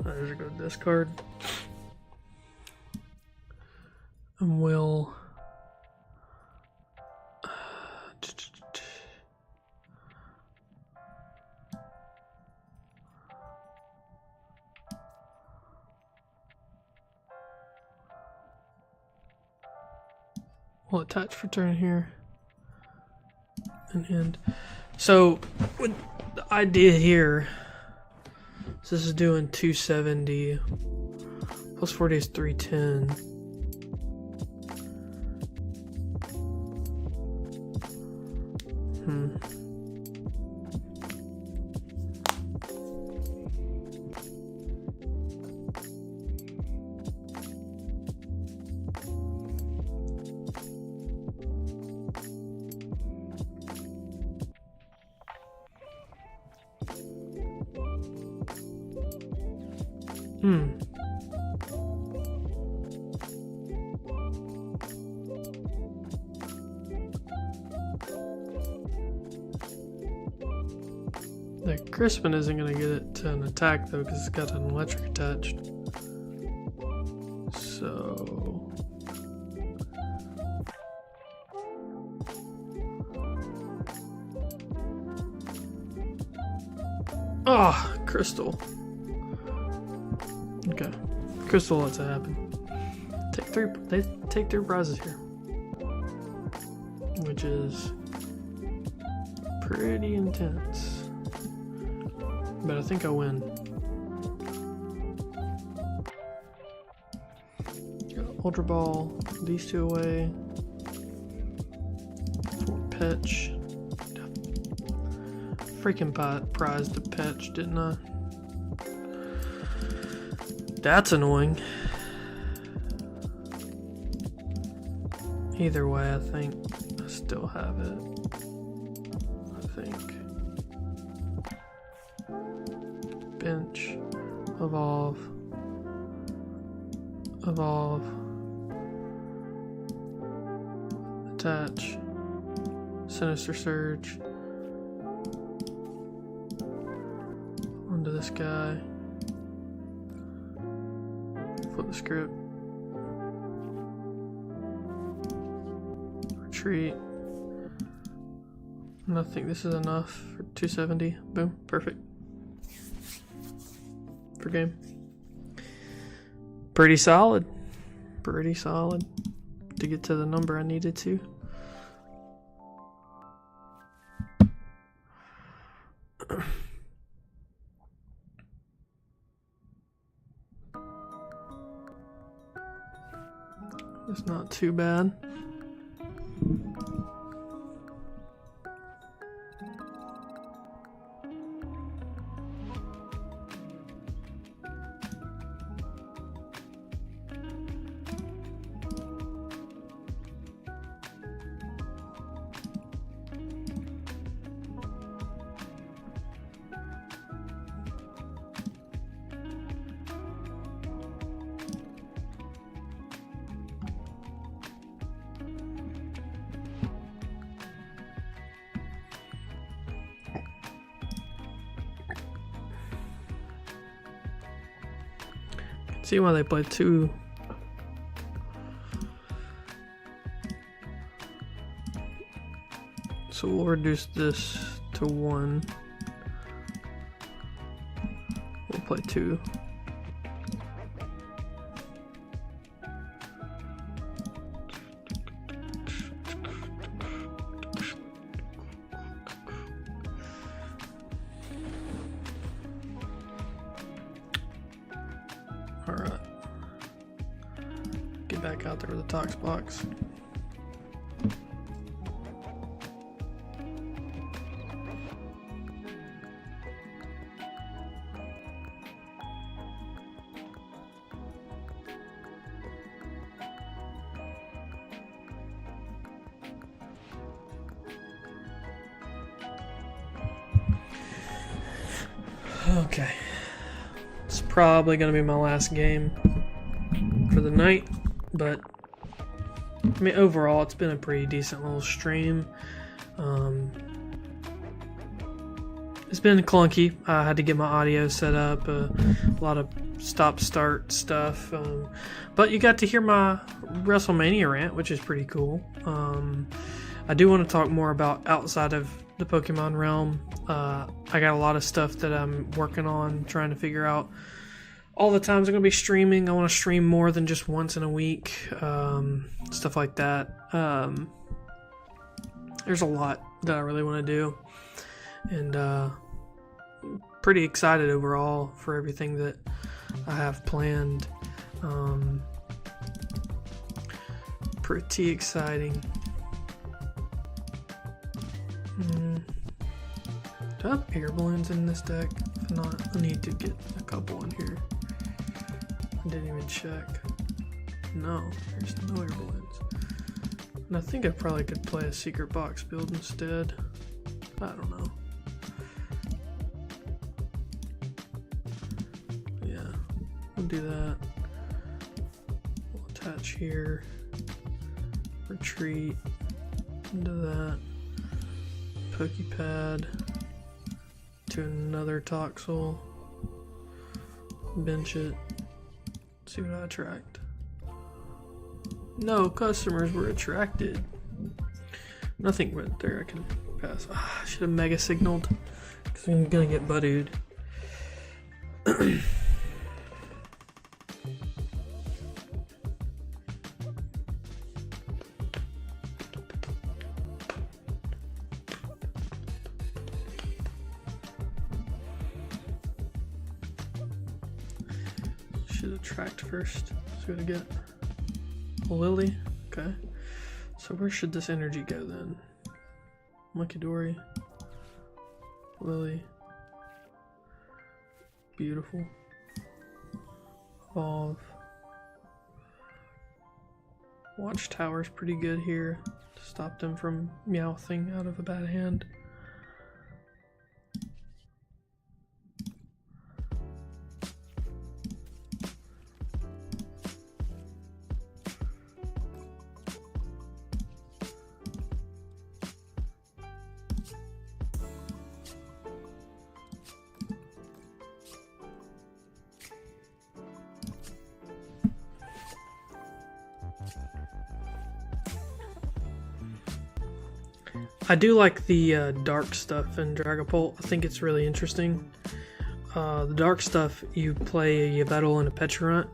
There's a good discard. And we'll attach for turn here and end. So with the idea here, so this is doing 270 plus 40 is 310. The Crispin isn't going to get it to an attack though because it's got an electric attached. So Crystal. Okay. Crystal lets it happen. They take 3 prizes here. Which is pretty intense. But I think I win. Ultra Ball, these 2 away. 4 pitch. Freaking prized the pitch, didn't I? That's annoying. Either way, I think I still have it. I think. Bench. Evolve. Evolve. Attach. Sinister Surge. Onto this guy. Flip the script. Retreat. And I think this is enough for 270. Boom. Perfect. For game. Pretty solid. Pretty solid. to get to the number I needed to. It's not too bad. See why they play 2. So we'll reduce this to 1. We'll play 2. Alright. Get back out there with the tox box. Okay. It's probably going to be my last game for the night, but I mean, overall, it's been a pretty decent little stream. It's been clunky. I had to get my audio set up, a lot of stop-start stuff, but you got to hear my WrestleMania rant, which is pretty cool. I do want to talk more about outside of the Pokemon realm. I got a lot of stuff that I'm working on, trying to figure out all the times I'm going to be streaming. I want to stream more than just once in a week, stuff like that. There's a lot that I really want to do, and pretty excited overall for everything that I have planned. Pretty exciting. Do I have air balloons in this deck? If not, I need to get a couple in here. I didn't even check. No, there's no air balloons. And I think I probably could play a secret box build instead. I don't know. Yeah, we'll do that. We'll attach here. Retreat into that. Pokepad to another Toxel. Bench it. See what I attract. No customers were attracted. Nothing went there I can pass. I should have mega signaled because I'm gonna get buddied. Should attract first. See what I get. Lily. Okay. So where should this energy go then? Munkidori. Lily. Beautiful. Evolve. Watchtower's pretty good here to stop them from meowthing out of a bad hand. I do like the dark stuff in Dragapult. I think it's really interesting. The dark stuff, you play a Yveltal and a Pecharunt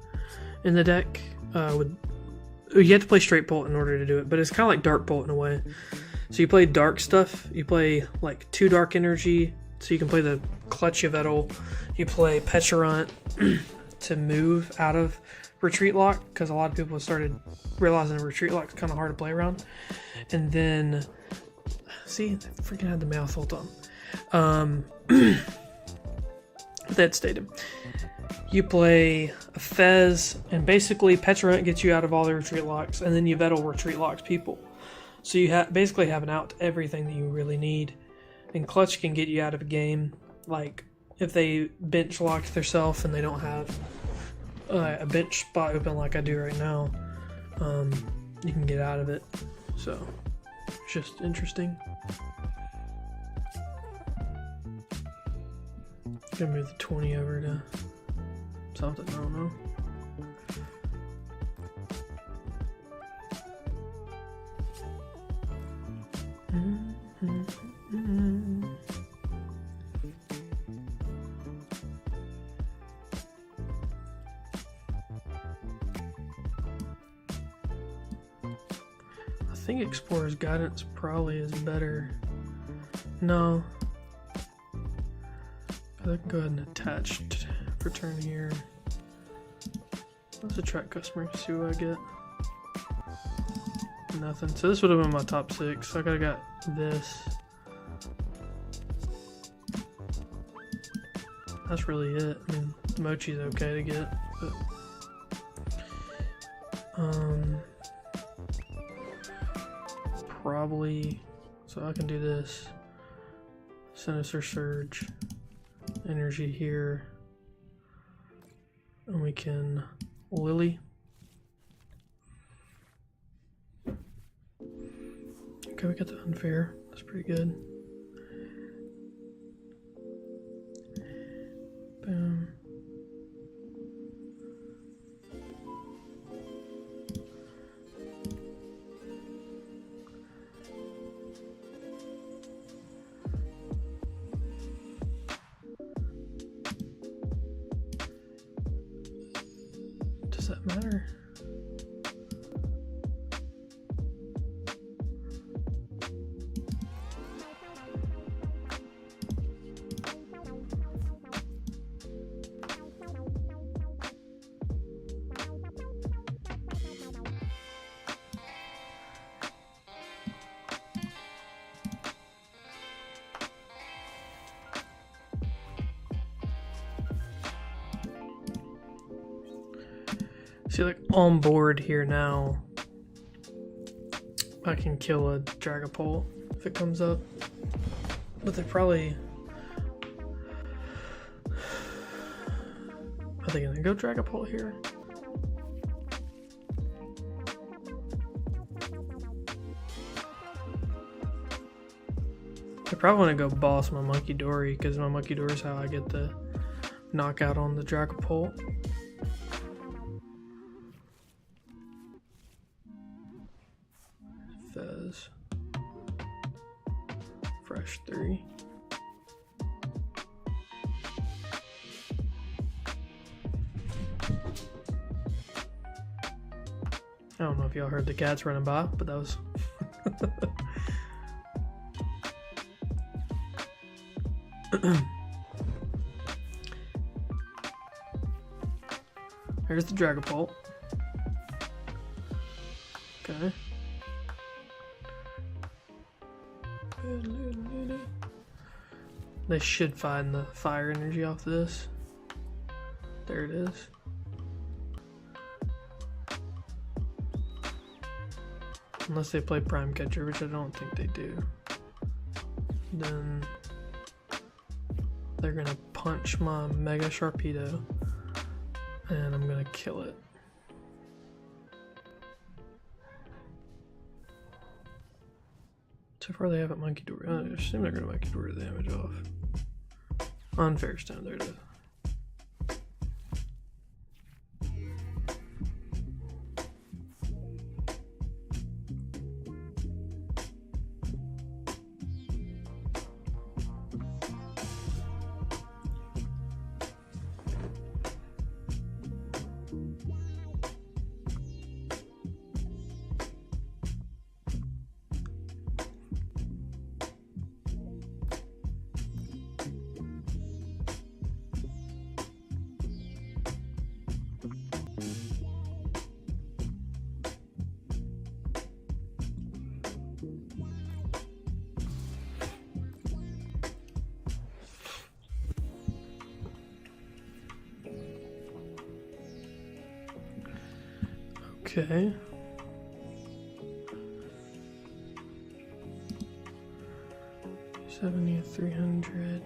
in the deck with You have to play straight Bolt in order to do it, but it's kind of like Dark Bolt in a way. So you play dark stuff. You play like 2 dark energy, so you can play the Clutch Yveltal. You play Pecharunt to move out of Retreat Lock, because a lot of people have started realizing the Retreat Lock is kind of hard to play around. And then, see, I freaking had the mouth ult on. That stayed. You play a Fez, and basically Pecharunt gets you out of all the Retreat Locks, and then Yveltal Retreat Locks people. So you basically have an out to everything that you really need. And Clutch can get you out of a game, like if they bench lock themselves and they don't have a bench spot open like I do right now, you can get out of it. So it's just interesting. Gonna move the 20 over to something, I don't know. I think Explorer's Guidance probably is better. No. I can go ahead and attach for turn here. Let's attract customers, see what I get. Nothing. So this would have been my top 6. I could have got this. That's really it. I mean, Mochi's okay to get, but probably. So I can do this. Sinister Surge, energy here, and we can Lily. Okay, we got the Unfair. That's pretty good. Boom. Does that matter? See, like on board here now, I can kill a Dragapult if it comes up, but they probably, are they gonna go Dragapult here? I probably want to go boss my Monkey Dory, because my Monkey Dory is how I get the knockout on the Dragapult. Fez. Fresh 3. I don't know if y'all heard the cats running by, but that was here's the Dragapult. Okay. They should find the fire energy off this. There it is. Unless they play Prime Catcher, which I don't think they do. Then they're gonna punch my Mega Sharpedo, and I'm gonna kill it. So far they haven't Monkey Dory. I assume they're gonna Monkey Dory the damage off. Unfair Stone, there it is. Okay. $70 to $300.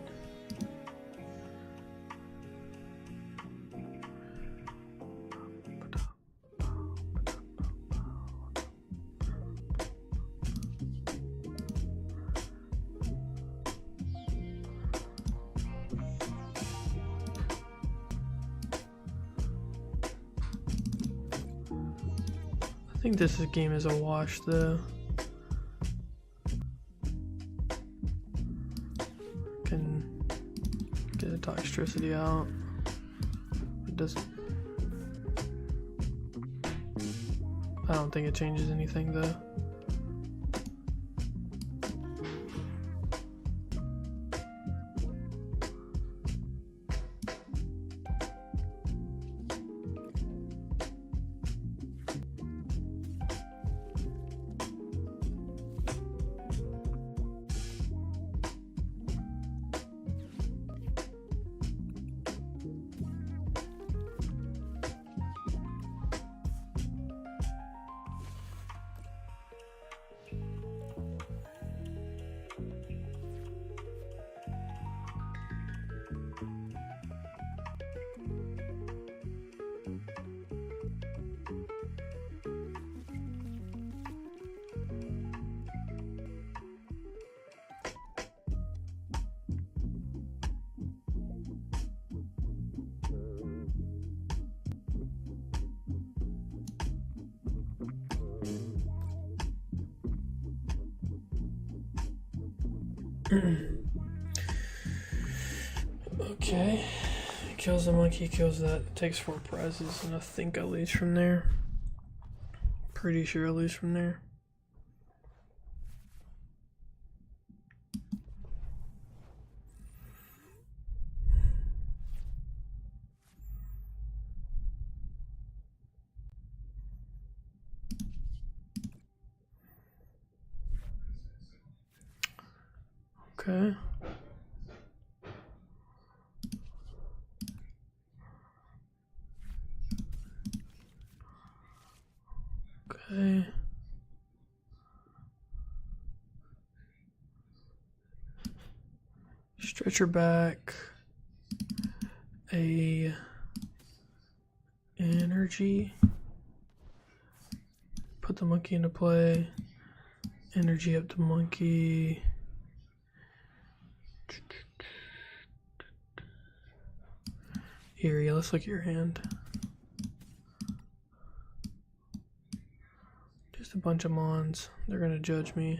I think this game is a wash though. Can get the toxicity out. It doesn't. I don't think it changes anything though. Okay, kills the monkey, kills that, takes 4 prizes, and I think I lose from there. Pretty sure I lose from there. Okay. Okay. Stretch her back. A energy. Put the monkey into play. Energy up to monkey. Eerie, let's look at your hand. Just a bunch of mons. They're gonna judge me.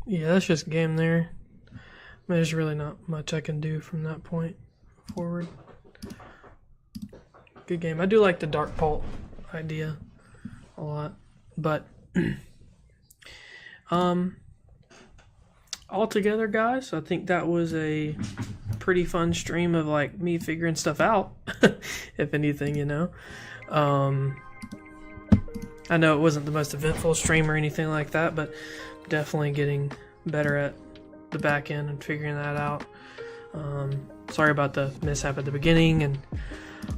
Yeah, that's just game there. I mean, there's really not much I can do from that point forward. Good game. I do like the Dark Pult idea a lot, but altogether, guys, I think that was a pretty fun stream of like me figuring stuff out, if anything, you know. I know it wasn't the most eventful stream or anything like that, but definitely getting better at the back end and figuring that out. Sorry about the mishap at the beginning and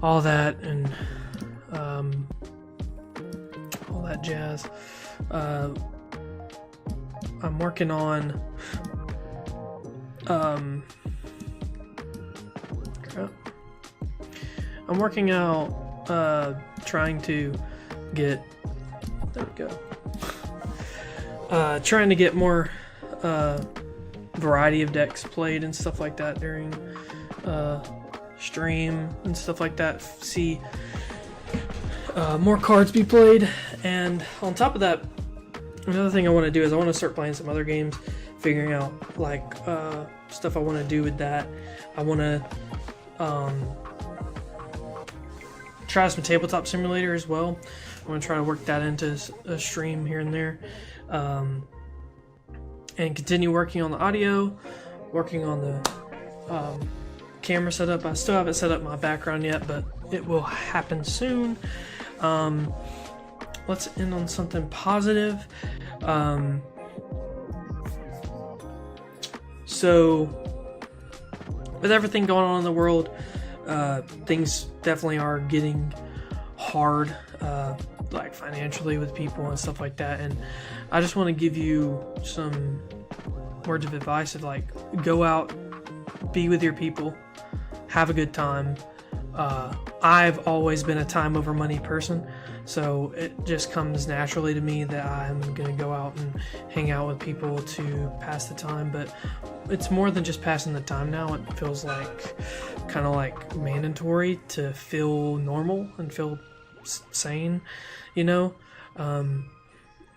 all that, and all that jazz. I'm working on I'm working out trying to get trying to get more variety of decks played and stuff like that during stream and stuff like that. See more cards be played, and on top of that, Another thing I want to do is I want to start playing some other games, figuring out like stuff I want to do with that. I want to try some Tabletop Simulator as well. I want to try to work that into a stream here and there, and continue working on the audio, working on the camera setup. I still haven't set up my background yet, but it will happen soon. Let's end on something positive. So, with everything going on in the world, things definitely are getting hard, like financially with people and stuff like that. And I just want to give you some words of advice of like, go out, be with your people, have a good time. I've always been a time over money person, so it just comes naturally to me that I'm going to go out and hang out with people to pass the time. But it's more than just passing the time now. It feels like kind of like mandatory to feel normal and feel sane, you know?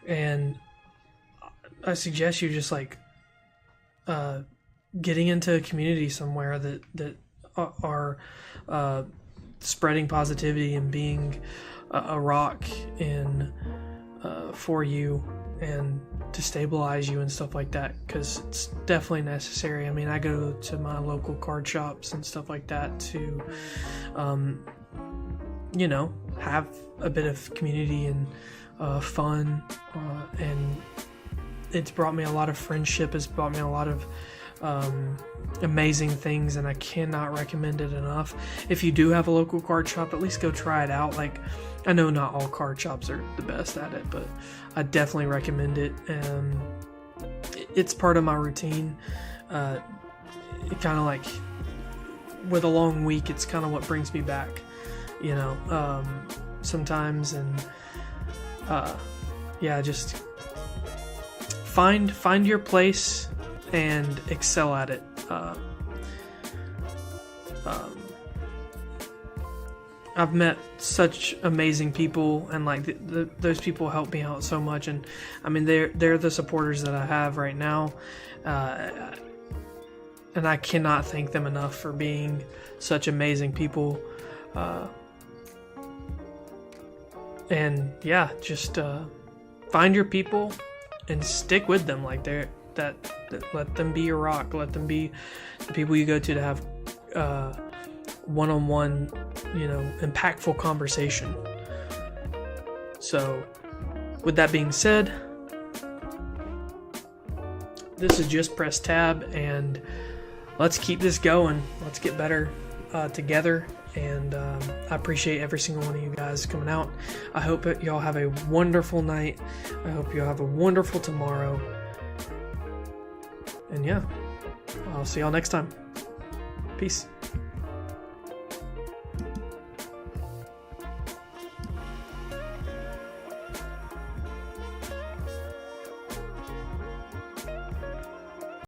And I suggest you just like getting into a community somewhere that are spreading positivity and being a rock in for you and to stabilize you and stuff like that, because it's definitely necessary. I mean, I go to my local card shops and stuff like that to you know, have a bit of community and fun, and it's brought me a lot of friendship. It's brought me a lot of amazing things, and I cannot recommend it enough. If you do have a local card shop, at least go try it out. Like, I know not all card shops are the best at it, but I definitely recommend it. It's part of my routine. It kind of like, with a long week, it's kind of what brings me back, you know, sometimes. And yeah, just find your place and excel at it. I've met such amazing people, and like those people help me out so much. And I mean, they're the supporters that I have right now, and I cannot thank them enough for being such amazing people. And yeah, just find your people and stick with them. Like that let them be your rock. Let them be the people you go to have one-on-one, you know, impactful conversation. So with that being said, this is Just Press Tab, and let's keep this going. Let's get better together. And I appreciate every single one of you guys coming out. I hope that y'all have a wonderful night. I hope y'all have a wonderful tomorrow. And yeah, I'll see y'all next time. Peace.